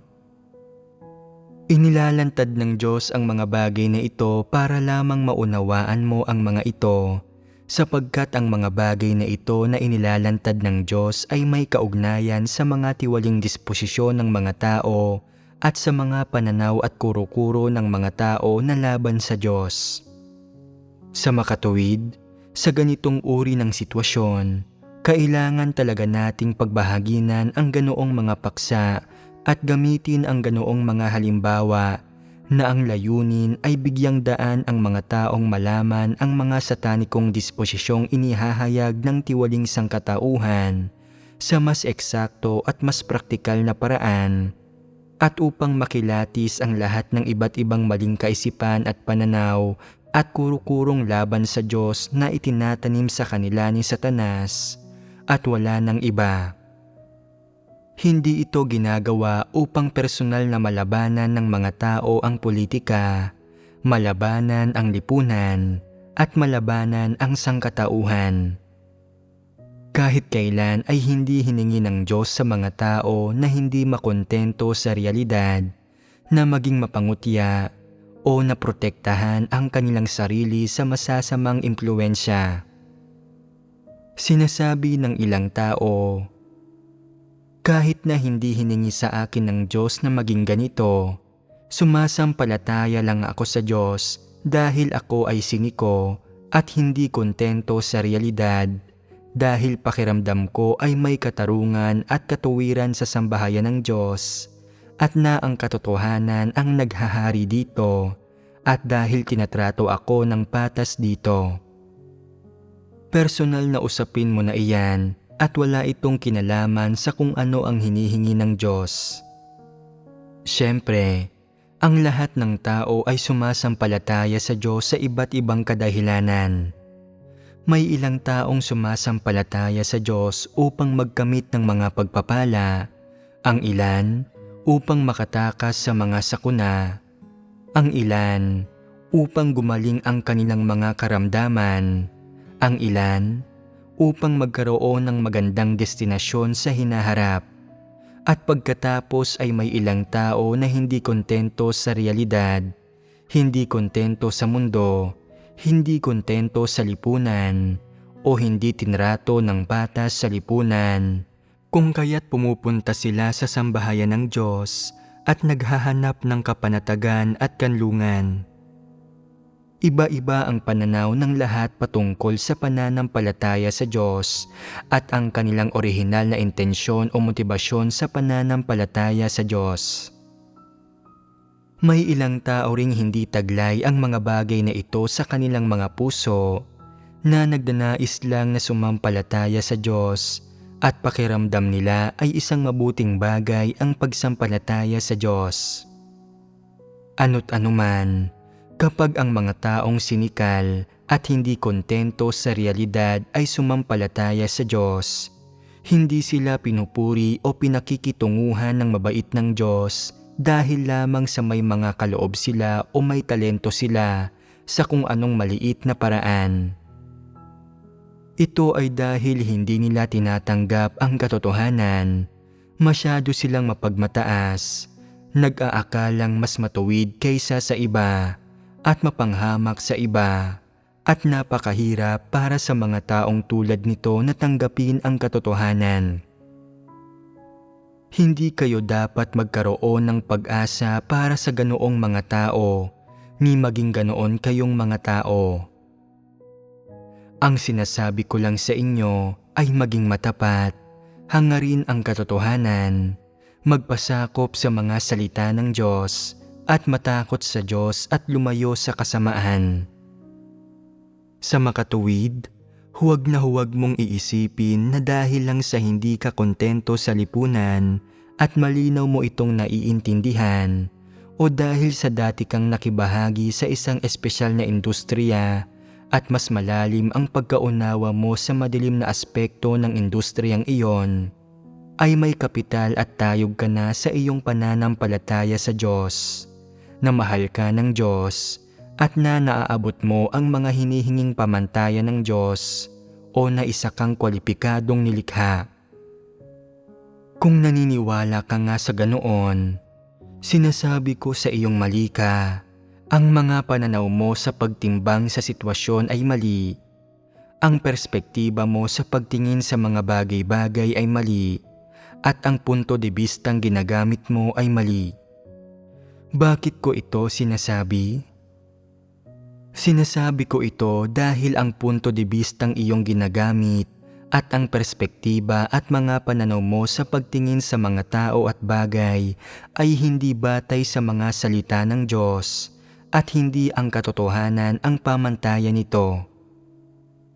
Inilalantad ng Diyos ang mga bagay na ito para lamang maunawaan mo ang mga ito, sapagkat ang mga bagay na ito na inilalantad ng Diyos ay may kaugnayan sa mga tiwaling disposisyon ng mga tao at sa mga pananaw at kuro-kuro ng mga tao na laban sa Diyos. Sa makatuwid, sa ganitong uri ng sitwasyon, kailangan talaga nating pagbahaginan ang ganoong mga paksa at gamitin ang ganoong mga halimbawa na ang layunin ay bigyang daan ang mga taong malaman ang mga satanikong disposisyong inihahayag ng tiwaling sangkatauhan sa mas eksakto at mas praktikal na paraan, at upang makilatis ang lahat ng iba't ibang maling kaisipan at pananaw at kuro-kurong laban sa Diyos na itinatanim sa kanila ni Satanas at wala ng iba. Hindi ito ginagawa upang personal na malabanan ng mga tao ang politika, malabanan ang lipunan, at malabanan ang sangkatauhan. Kahit kailan ay hindi hiningi ng Diyos sa mga tao na hindi makontento sa realidad na maging mapangutya o naprotektahan ang kanilang sarili sa masasamang impluensya. Sinasabi ng ilang tao, kahit na hindi hiningi sa akin ng Diyos na maging ganito, sumasampalataya lang ako sa Diyos dahil ako ay siniko at hindi kontento sa realidad dahil pakiramdam ko ay may katarungan at katuwiran sa sambahayan ng Diyos at na ang katotohanan ang naghahari dito at dahil tinatrato ako ng patas dito. Personal na usapin mo na iyan at wala itong kinalaman sa kung ano ang hinihingi ng Diyos. Siyempre, ang lahat ng tao ay sumasampalataya sa Diyos sa iba't ibang kadahilanan. May ilang taong sumasampalataya sa Diyos upang magkamit ng mga pagpapala, ang ilan upang makatakas sa mga sakuna, ang ilan upang gumaling ang kanilang mga karamdaman, ang ilan upang magkaroon ng magandang destinasyon sa hinaharap. At pagkatapos ay may ilang tao na hindi kontento sa realidad, hindi kontento sa mundo, hindi kontento sa lipunan, o hindi tinrato ng patas sa lipunan, kung kaya't pumupunta sila sa sambahayan ng Diyos at naghahanap ng kapanatagan at kanlungan. Iba-iba ang pananaw ng lahat patungkol sa pananampalataya sa Diyos at ang kanilang orihinal na intensyon o motibasyon sa pananampalataya sa Diyos. May ilang tao ring hindi taglay ang mga bagay na ito sa kanilang mga puso na nagdanais lang na sumampalataya sa Diyos at pakiramdam nila ay isang mabuting bagay ang pagsampalataya sa Diyos. Ano't anuman, kapag ang mga taong sinikal at hindi kontento sa realidad ay sumampalataya sa Diyos, hindi sila pinupuri o pinakikitunguhan ng mabait ng Diyos dahil lamang sa may mga kaloob sila o may talento sila sa kung anong maliit na paraan. Ito ay dahil hindi nila tinatanggap ang katotohanan, masyado silang mapagmataas, nag-aakalang mas matuwid kaysa sa iba, at mapanghamak sa iba, at napakahirap para sa mga taong tulad nito na tanggapin ang katotohanan. Hindi kayo dapat magkaroon ng pag-asa para sa ganoong mga tao, ni maging ganoon kayong mga tao. Ang sinasabi ko lang sa inyo ay maging matapat, hangarin ang katotohanan, magpasakop sa mga salita ng Diyos, at matakot sa Diyos at lumayo sa kasamaan. Sa makatuwid, huwag na huwag mong iisipin na dahil lang sa hindi ka kontento sa lipunan at malinaw mo itong naiintindihan, o dahil sa dati kang nakibahagi sa isang espesyal na industriya at mas malalim ang pagkaunawa mo sa madilim na aspekto ng industriyang iyon, ay may kapital at tayog ka na sa iyong pananampalataya sa Diyos, na mahal ka ng Diyos at na naaabot mo ang mga hinihinging pamantayan ng Diyos o na isa kang kwalipikadong nilikha. Kung naniniwala ka nga sa ganoon, sinasabi ko sa iyong mali ka. Ang mga pananaw mo sa pagtimbang sa sitwasyon ay mali. Ang perspektiba mo sa pagtingin sa mga bagay-bagay ay mali. At ang punto de bistang ginagamit mo ay mali. Bakit ko ito sinasabi? Sinasabi ko ito dahil ang punto de bistang iyong ginagamit at ang perspektiba at mga pananaw mo sa pagtingin sa mga tao at bagay ay hindi batay sa mga salita ng Diyos at hindi ang katotohanan ang pamantayan nito.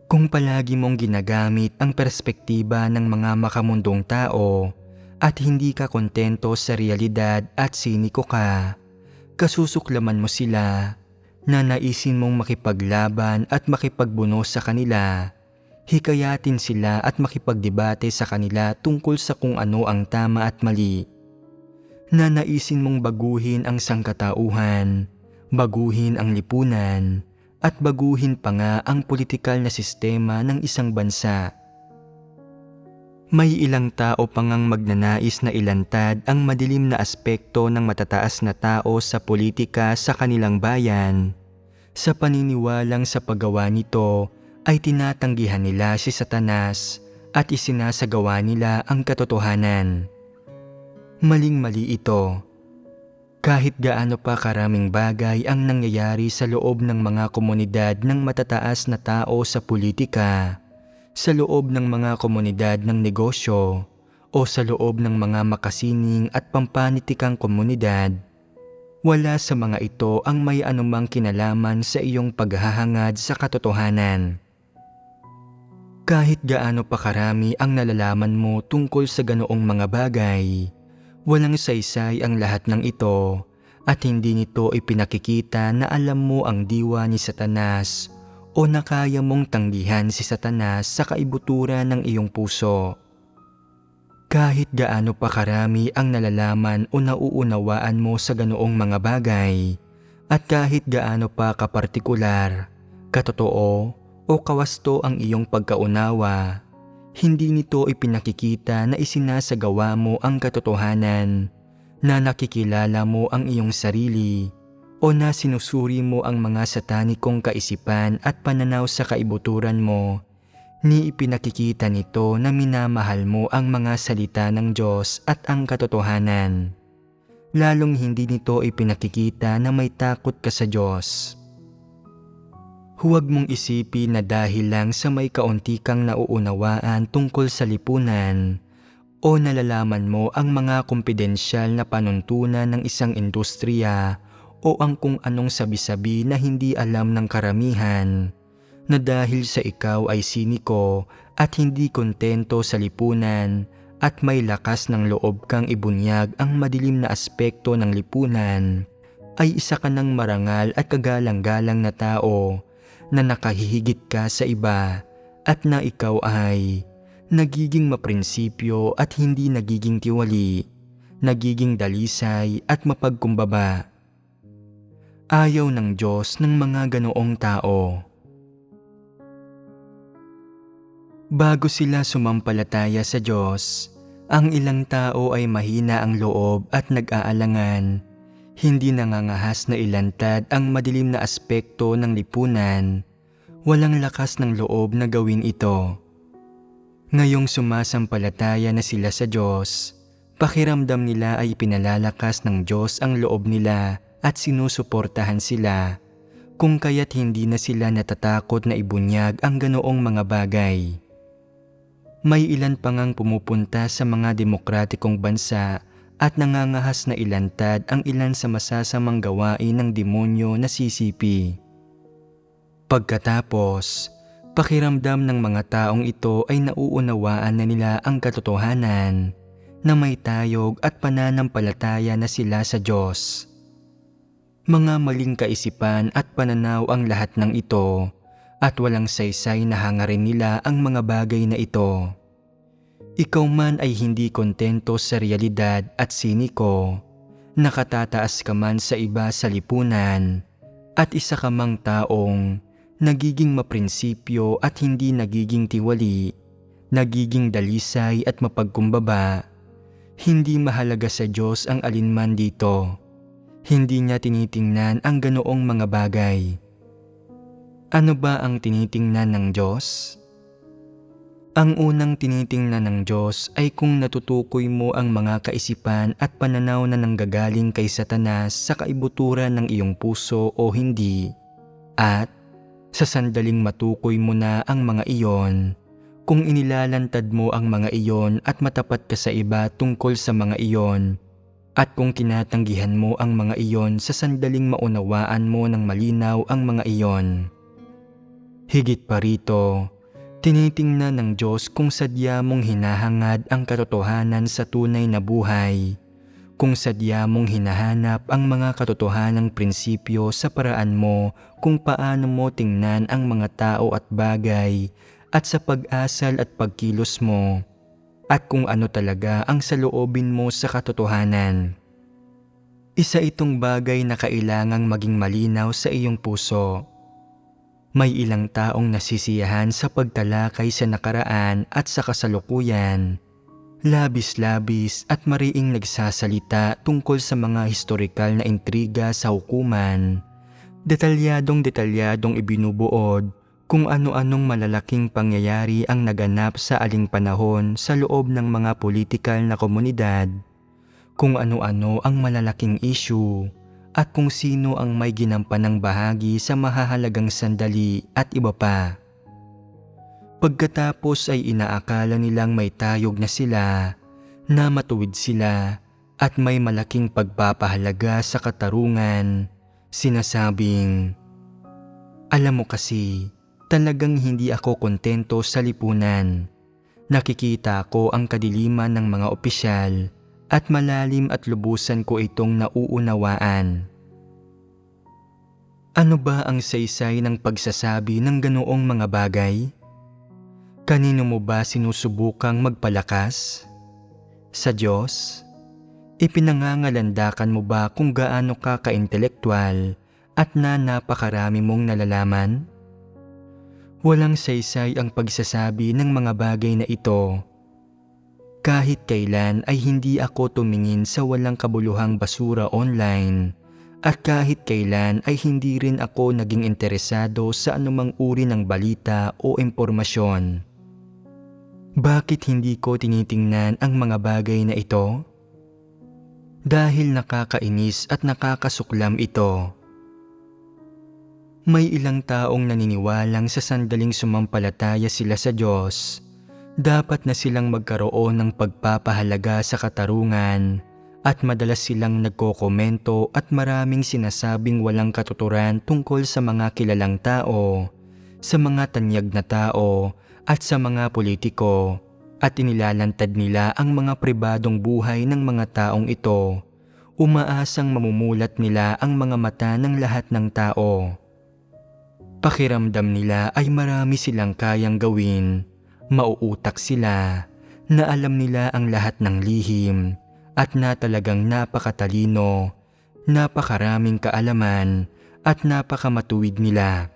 Kung palagi mong ginagamit ang perspektiba ng mga makamundong tao at hindi ka kontento sa realidad at siniko ka, kasusuklaman mo sila, nanaisin mong makipaglaban at makipagbuno sa kanila, hikayatin sila at makipagdebate sa kanila tungkol sa kung ano ang tama at mali. Nanaisin mong baguhin ang sangkatauhan, baguhin ang lipunan, at baguhin pa nga ang politikal na sistema ng isang bansa. May ilang tao pa ngang magnanais na ilantad ang madilim na aspekto ng matataas na tao sa politika sa kanilang bayan. Sa paniniwalang sa paggawa nito ay tinatanggihan nila si Satanas at isinasagawa nila ang katotohanan. Maling-mali ito. Kahit gaano pa karaming bagay ang nangyayari sa loob ng mga komunidad ng matataas na tao sa politika, sa loob ng mga komunidad ng negosyo, o sa loob ng mga makasining at pampanitikang komunidad, wala sa mga ito ang may anumang kinalaman sa iyong paghahangad sa katotohanan. Kahit gaano pa karami ang nalalaman mo tungkol sa ganoong mga bagay, walang saysay ang lahat ng ito at hindi nito ipinakikita na alam mo ang diwa ni Satanas o na kaya mong tanggihan si Satanas sa kaibuturan ng iyong puso. Kahit gaano pa karami ang nalalaman o nauunawaan mo sa ganoong mga bagay at kahit gaano pa kapartikular, katotoo o kawasto ang iyong pagkaunawa, hindi nito ipinakikita na isinasagawa mo ang katotohanan, na nakikilala mo ang iyong sarili, o na sinusuri mo ang mga satanikong kaisipan at pananaw sa kaibuturan mo, ni ipinakikita nito na minamahal mo ang mga salita ng Diyos at ang katotohanan. Lalong hindi nito ipinakikita na may takot ka sa Diyos. Huwag mong isipin na dahil lang sa may kaunti kang nauunawaan tungkol sa lipunan o nalalaman mo ang mga kumpidensyal na panuntunan ng isang industriya o ang kung anong sabi-sabi na hindi alam ng karamihan, na dahil sa ikaw ay siniko at hindi kontento sa lipunan at may lakas ng loob kang ibunyag ang madilim na aspekto ng lipunan, ay isa ka ng marangal at kagalang-galang na tao na nakahihigit ka sa iba at na ikaw ay nagiging maprinsipyo at hindi nagiging tiwali, nagiging dalisay at mapagkumbaba. Ayaw ng Diyos ng mga ganoong tao. Bago sila sumampalataya sa Diyos, ang ilang tao ay mahina ang loob at nag-aalangan, hindi nangangahas na ilantad ang madilim na aspekto ng lipunan, walang lakas ng loob na gawin ito. Ngayong sumasampalataya na sila sa Diyos, pakiramdam nila ay pinalalakas ng Diyos ang loob nila at sinusuportahan sila, kung kaya't hindi na sila natatakot na ibunyag ang ganoong mga bagay. May ilan pa ngang pumupunta sa mga demokratikong bansa at nangangahas na ilantad ang ilan sa masasamang gawain ng demonyo na CCP. Pagkatapos, pakiramdam ng mga taong ito ay nauunawaan na nila ang katotohanan, na may tayog at pananampalataya na sila sa Diyos. Mga maling kaisipan at pananaw ang lahat ng ito, at walang saysay na hangarin nila ang mga bagay na ito. Ikaw man ay hindi kontento sa realidad at siniko, nakatataas ka man sa iba sa lipunan, at isa ka mang taong nagiging maprinsipyo at hindi nagiging tiwali, nagiging dalisay at mapagkumbaba, hindi mahalaga sa Diyos ang alinman dito. Hindi niya tinitingnan ang ganoong mga bagay. Ano ba ang tinitingnan ng Diyos? Ang unang tinitingnan ng Diyos ay kung natutukoy mo ang mga kaisipan at pananaw na nanggagaling kay Satanas sa kaibuturan ng iyong puso o hindi. At sa sandaling matukoy mo na ang mga iyon, Kung inilalantad mo ang mga iyon at matapat ka sa iba tungkol sa mga iyon, at kung tinatanggihan mo ang mga iyon sa sandaling maunawaan mo ng malinaw ang mga iyon. Higit pa rito, tinitingnan ng Diyos kung sadya mong hinahangad ang katotohanan sa tunay na buhay, kung sadya mong hinahanap ang mga katotohanang prinsipyo sa paraan mo kung paano mo tingnan ang mga tao at bagay at sa pag-asal at pagkilos mo, at kung ano talaga ang saloobin mo sa katotohanan. Isa itong bagay na kailangang maging malinaw sa iyong puso. May ilang taong nasisiyahan sa pagtalakay sa nakaraan at sa kasalukuyan, labis-labis at mariing nagsasalita tungkol sa mga historikal na intriga sa hukuman, detalyadong ibinubuod kung ano-anong malalaking pangyayari ang naganap sa aling panahon sa loob ng mga politikal na komunidad, kung ano-ano ang malalaking issue, at kung sino ang may ginampanang bahagi sa mahahalagang sandali at iba pa. Pagkatapos ay inaakala nilang may tayog na sila, na matuwid sila, at may malaking pagpapahalaga sa katarungan, sinasabing, "Alam mo kasi, talagang hindi ako kontento sa lipunan. Nakikita ko ang kadiliman ng mga opisyal at malalim at lubusan ko itong nauunawaan." Ano ba ang saysay ng pagsasabi ng ganoong mga bagay? Kanino mo ba sinusubukang magpalakas? Sa Diyos? Ipinangangalandakan mo ba kung gaano ka ka-intelektual at na napakarami mong nalalaman? Walang saysay ang pagsasabi ng mga bagay na ito. Kahit kailan ay hindi ako tumingin sa walang kabuluhang basura online, at kahit kailan ay hindi rin ako naging interesado sa anumang uri ng balita o impormasyon. Bakit hindi ko tinitingnan ang mga bagay na ito? Dahil nakakainis at nakakasuklam ito. May ilang taong naniniwalang sa sandaling sumampalataya sila sa Diyos, dapat na silang magkaroon ng pagpapahalaga sa katarungan, at madalas silang nagkokomento at maraming sinasabing walang katuturan tungkol sa mga kilalang tao, sa mga tanyag na tao, at sa mga politiko, at inilalantad nila ang mga pribadong buhay ng mga taong ito, umaasang mamumulat nila ang mga mata ng lahat ng tao. Pakiramdam nila ay marami silang kayang gawin, mauutak sila, na alam nila ang lahat ng lihim, at na talagang napakatalino, napakaraming kaalaman, at napakamatuwid nila.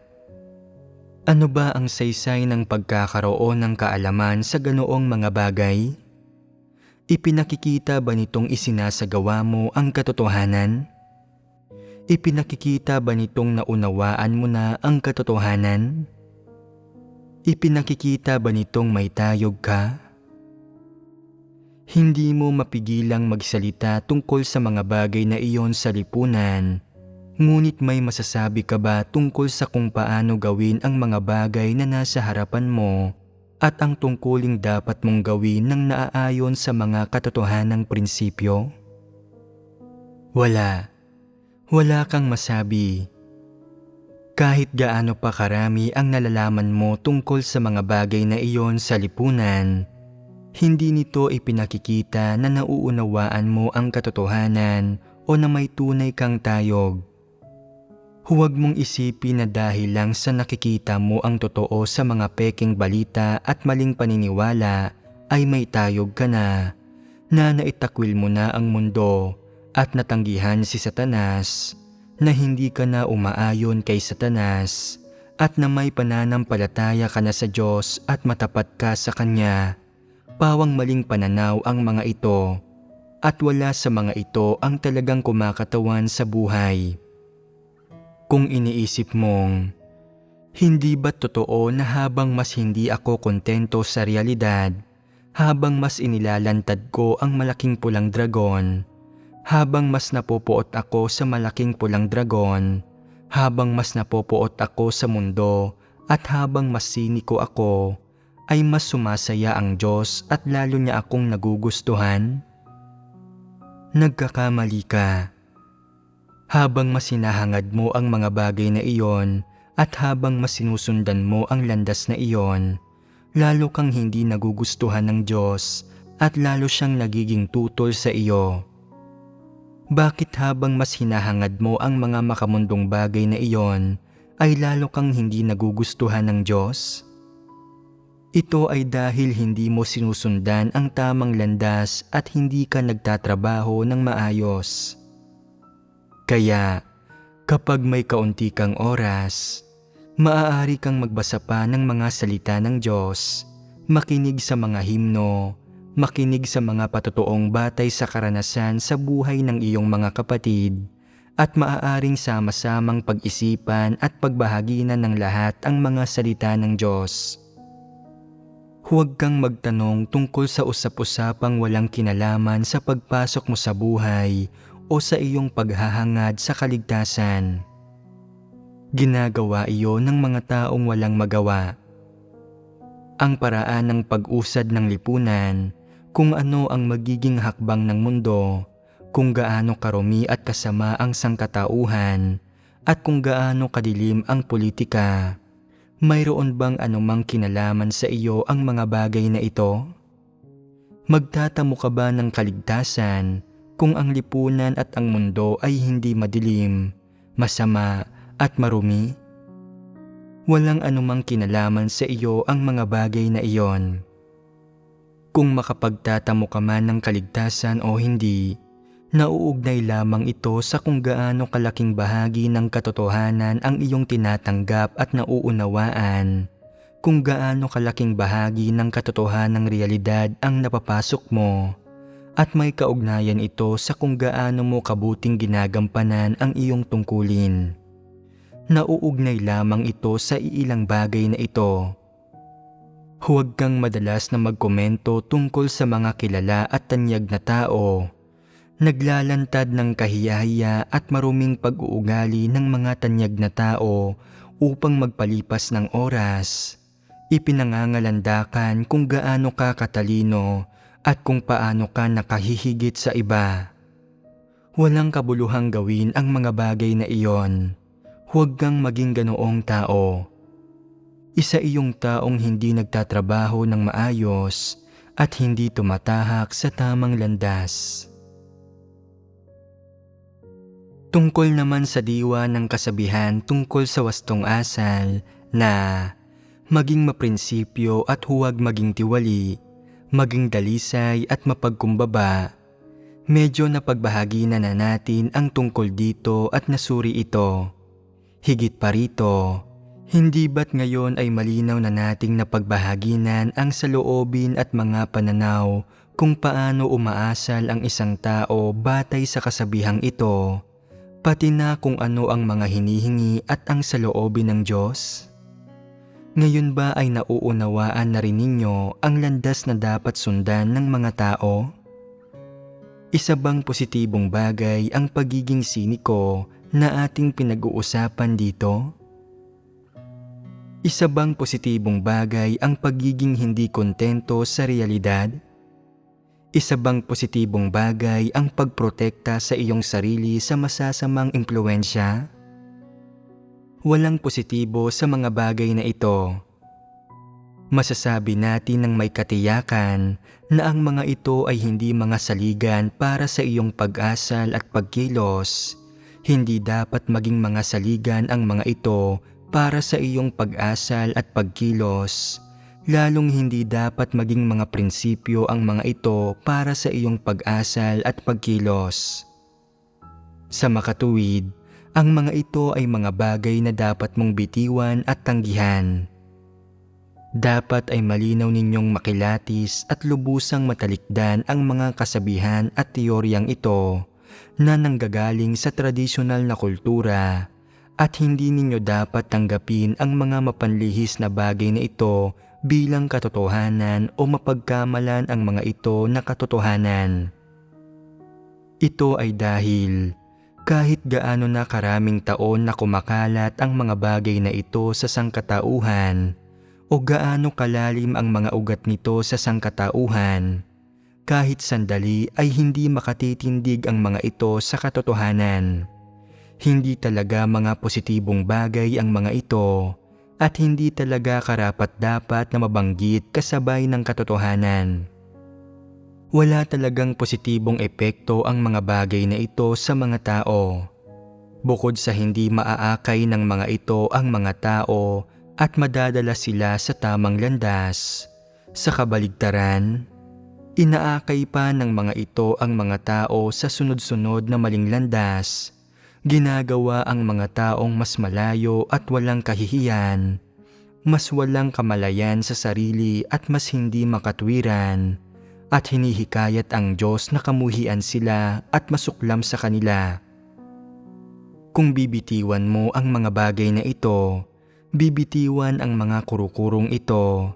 Ano ba ang saysay ng pagkakaroon ng kaalaman sa ganoong mga bagay? Ipinakikita ba nitong isinasagawa mo ang katotohanan? Ipinakikita ba nitong naunawaan mo na ang katotohanan? Ipinakikita ba nitong may tayog ka? Hindi mo mapigilang magsalita tungkol sa mga bagay na iyon sa lipunan, ngunit may masasabi ka ba tungkol sa kung paano gawin ang mga bagay na nasa harapan mo at ang tungkuling dapat mong gawin ng naaayon sa mga katotohanang prinsipyo? Wala. Wala kang masabi. Kahit gaano pa karami ang nalalaman mo tungkol sa mga bagay na iyon sa lipunan, hindi nito ipinakikita na nauunawaan mo ang katotohanan o na may tunay kang tayog. Huwag mong isipin na dahil lang sa nakikita mo ang totoo sa mga peking balita at maling paniniwala ay may tayog ka na naitakwil mo na ang mundo at natanggihan si Satanas, na hindi ka na umaayon kay Satanas, at na may pananampalataya ka na sa Diyos at matapat ka sa Kanya. Pawang maling pananaw ang mga ito, at wala sa mga ito ang talagang kumakatawan sa buhay. Kung iniisip mong, hindi ba totoo na habang mas hindi ako kontento sa realidad, habang mas inilalantad ko ang malaking pulang dragon, habang mas napopoot ako sa malaking pulang dragon, habang mas napopoot ako sa mundo, at habang mas siniko ako, ay mas sumasaya ang Diyos at lalo niya akong nagugustuhan? Nagkakamali ka. Habang mas hinahangad mo ang mga bagay na iyon at habang mas sinusundan mo ang landas na iyon, lalo kang hindi nagugustuhan ng Diyos at lalo siyang nagiging tutol sa iyo. Bakit habang mas hinahangad mo ang mga makamundong bagay na iyon, ay lalo kang hindi nagugustuhan ng Diyos? Ito ay dahil hindi mo sinusundan ang tamang landas at hindi ka nagtatrabaho ng maayos. Kaya, kapag may kaunti kang oras, maaari kang magbasa pa ng mga salita ng Diyos, makinig sa mga himno, makinig sa mga patotoong batay sa karanasan sa buhay ng iyong mga kapatid, at maaaring sama-samang pag-isipan at pagbahaginan ng lahat ang mga salita ng Diyos. Huwag kang magtanong tungkol sa usap-usapang walang kinalaman sa pagpasok mo sa buhay o sa iyong paghahangad sa kaligtasan. Ginagawa iyon ng mga taong walang magawa. Ang paraan ng pag-usad ng lipunan, kung ano ang magiging hakbang ng mundo, kung gaano karumi at kasama ang sangkatauhan, at kung gaano kadilim ang politika. Mayroon bang anumang kinalaman sa iyo ang mga bagay na ito? Magtatamo ka ba ng kaligtasan kung ang lipunan at ang mundo ay hindi madilim, masama at marumi? Walang anumang kinalaman sa iyo ang mga bagay na iyon. Kung makapagtatamo ka man ng kaligtasan o hindi, nauugnay lamang ito sa kung gaano kalaking bahagi ng katotohanan ang iyong tinatanggap at nauunawaan, kung gaano kalaking bahagi ng katotohanang realidad ang napapasok mo, at may kaugnayan ito sa kung gaano mo kabuting ginagampanan ang iyong tungkulin. Nauugnay lamang ito sa iilang bagay na ito. Huwag kang madalas na magkomento tungkol sa mga kilala at tanyag na tao, naglalantad ng kahiyahiya at maruming pag-uugali ng mga tanyag na tao upang magpalipas ng oras. Ipinangangalandakan kung gaano ka katalino at kung paano ka nakahihigit sa iba. Walang kabuluhang gawin ang mga bagay na iyon. Huwag kang maging ganoong tao. Isa iyong taong hindi nagtatrabaho ng maayos at hindi tumatahak sa tamang landas. Tungkol naman sa diwa ng kasabihan tungkol sa wastong asal na maging maprinsipyo at huwag maging tiwali, maging dalisay at mapagkumbaba, medyo napagbahagi na natin ang tungkol dito at nasuri ito. Higit pa rito, hindi ba't ngayon ay malinaw na nating napagbahaginan ang saloobin at mga pananaw kung paano umaasal ang isang tao batay sa kasabihang ito, pati na kung ano ang mga hinihingi at ang saloobin ng Diyos? Ngayon ba ay nauunawaan na rin ninyo ang landas na dapat sundan ng mga tao? Isa bang positibong bagay ang pagiging siniko na ating pinag-uusapan dito? Isa bang positibong bagay ang pagiging hindi kontento sa realidad? Isa bang positibong bagay ang pagprotekta sa iyong sarili sa masasamang impluwensya? Walang positibo sa mga bagay na ito. Masasabi natin ng may katiyakan na ang mga ito ay hindi mga saligan para sa iyong pag-asal at pagkilos. Hindi dapat maging mga saligan ang mga ito para sa iyong pag-asal at pagkilos. Lalong hindi dapat maging mga prinsipyo ang mga ito para sa iyong pag-asal at pagkilos. Sa makatuwid, ang mga ito ay mga bagay na dapat mong bitiwan at tanggihan. Dapat ay malinaw ninyong makilatis at lubusang matalikdan ang mga kasabihan at teoryang ito na nanggagaling sa tradisyonal na kultura, at hindi ninyo dapat tanggapin ang mga mapanlihis na bagay na ito bilang katotohanan o mapagkamalan ang mga ito na katotohanan. Ito ay dahil kahit gaano na karaming taon na kumakalat ang mga bagay na ito sa sangkatauhan, o gaano kalalim ang mga ugat nito sa sangkatauhan, kahit sandali ay hindi makatitindig ang mga ito sa katotohanan. Hindi talaga mga positibong bagay ang mga ito at hindi talaga karapat-dapat na mabanggit kasabay ng katotohanan. Wala talagang positibong epekto ang mga bagay na ito sa mga tao. Bukod sa hindi maaakay ng mga ito ang mga tao at madadala sila sa tamang landas, sa kabaligtaran, inaakay pa ng mga ito ang mga tao sa sunod-sunod na maling landas. Ginagawa ang mga taong mas malayo at walang kahihiyan, mas walang kamalayan sa sarili at mas hindi makatwiran, at hinihikayat ang Diyos na kamuhian sila at masuklam sa kanila. Kung bibitiwan mo ang mga bagay na ito, bibitiwan ang mga kurukurong ito,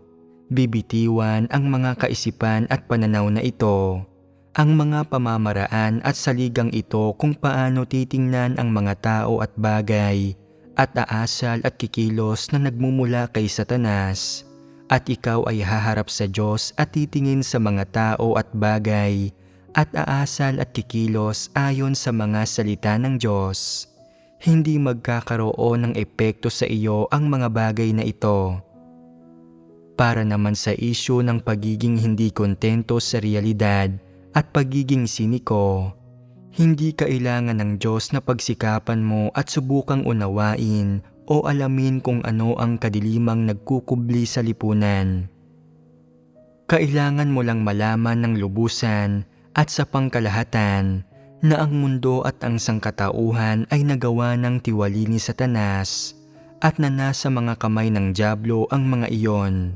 bibitiwan ang mga kaisipan at pananaw na ito, ang mga pamamaraan at saligang ito kung paano titingnan ang mga tao at bagay at aasal at kikilos na nagmumula kay Satanas, at ikaw ay haharap sa Diyos at titingin sa mga tao at bagay at aasal at kikilos ayon sa mga salita ng Diyos. Hindi magkakaroon ng epekto sa iyo ang mga bagay na ito. Para naman sa isyu ng pagiging hindi kontento sa realidad at pagiging siniko, hindi kailangan ng Diyos na pagsikapan mo at subukang unawain o alamin kung ano ang kadilimang nagkukubli sa lipunan. Kailangan mo lang malaman ng lubusan at sa pangkalahatan na ang mundo at ang sangkatauhan ay nagawa ng tiwali ni Satanas at na nasa mga kamay ng dyablo ang mga iyon.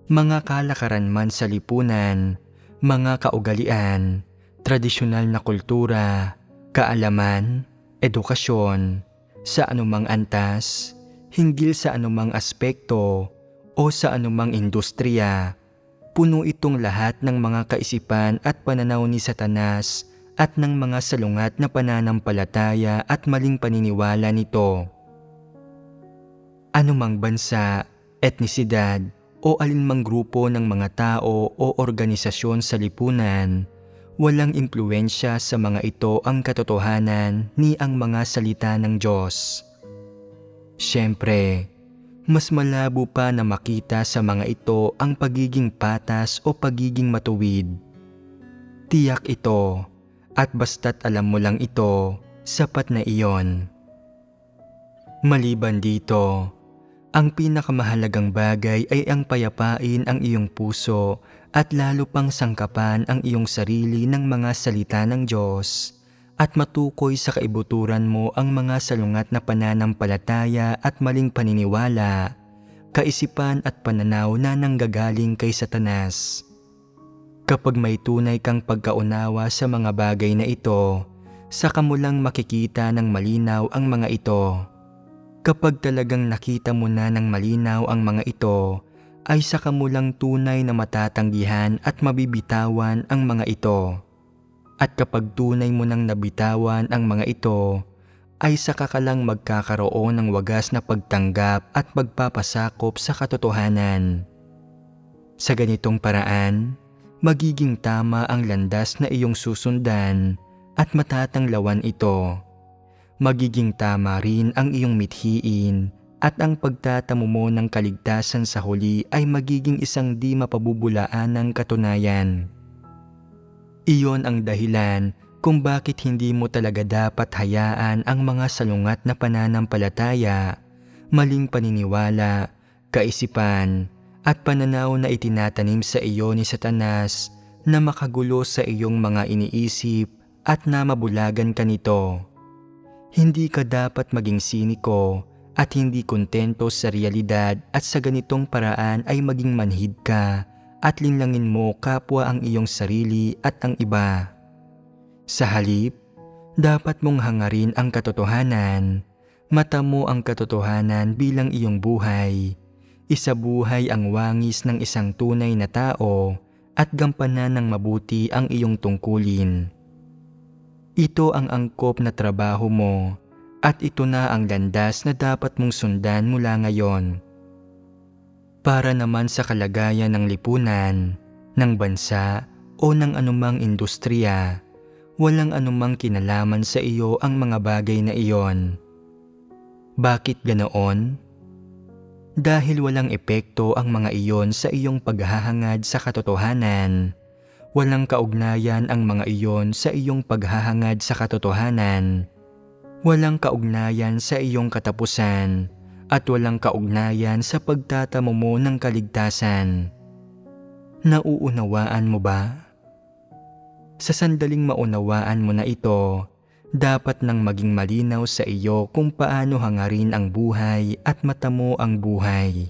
Mga kalakaran man sa lipunan, mga kaugalian, tradisyonal na kultura, kaalaman, edukasyon, sa anumang antas, hinggil sa anumang aspekto o sa anumang industriya, puno itong lahat ng mga kaisipan at pananaw ni Satanas at ng mga salungat na pananampalataya at maling paniniwala nito. Anumang bansa, etnisidad o alinmang grupo ng mga tao o organisasyon sa lipunan, walang impluensya sa mga ito ang katotohanan ni ang mga salita ng Diyos. Siyempre, mas malabo pa na makita sa mga ito ang pagiging patas o pagiging matuwid. Tiyak ito, at basta't alam mo lang ito, sapat na iyon. Maliban dito, ang pinakamahalagang bagay ay ang payapain ang iyong puso at lalo pang sangkapan ang iyong sarili ng mga salita ng Diyos at matukoy sa kaibuturan mo ang mga salungat na pananampalataya at maling paniniwala, kaisipan at pananaw na nanggagaling kay Satanas. Kapag may tunay kang pagkaunawa sa mga bagay na ito, saka mo lang makikita ng malinaw ang mga ito. Kapag talagang nakita mo na ng malinaw ang mga ito, ay saka mo lang tunay na matatanggihan at mabibitawan ang mga ito. At kapag tunay mo nang nabitawan ang mga ito, ay saka ka lang magkakaroon ng wagas na pagtanggap at pagpapasakop sa katotohanan. Sa ganitong paraan, magiging tama ang landas na iyong susundan at matatanglawan ito. Magiging tama rin ang iyong mithiin at ang pagtatamo mo ng kaligtasan sa huli ay magiging isang di mapabubulaan ng katunayan. Iyon ang dahilan kung bakit hindi mo talaga dapat hayaan ang mga salungat na pananampalataya, maling paniniwala, kaisipan, at pananaw na itinatanim sa iyo ni Satanas na makagulo sa iyong mga iniisip at na mabulagan ka nito. Hindi ka dapat maging siniko at hindi kontento sa realidad at sa ganitong paraan ay maging manhid ka at linlangin mo kapwa ang iyong sarili at ang iba. Sa halip, dapat mong hangarin ang katotohanan, mata mo ang katotohanan bilang iyong buhay. Isabuhay ang wangis ng isang tunay na tao at gampanan ng mabuti ang iyong tungkulin. Ito ang angkop na trabaho mo at ito na ang landas na dapat mong sundan mula ngayon. Para naman sa kalagayan ng lipunan, ng bansa o ng anumang industriya, walang anumang kinalaman sa iyo ang mga bagay na iyon. Bakit ganoon? Dahil walang epekto ang mga iyon sa iyong paghahangad sa katotohanan. Walang kaugnayan ang mga iyon sa iyong paghahangad sa katotohanan. Walang kaugnayan sa iyong katapusan at walang kaugnayan sa pagtatamo mo ng kaligtasan. Nauunawaan mo ba? Sa sandaling maunawaan mo na ito, dapat nang maging malinaw sa iyo kung paano hangarin ang buhay at matamo ang buhay.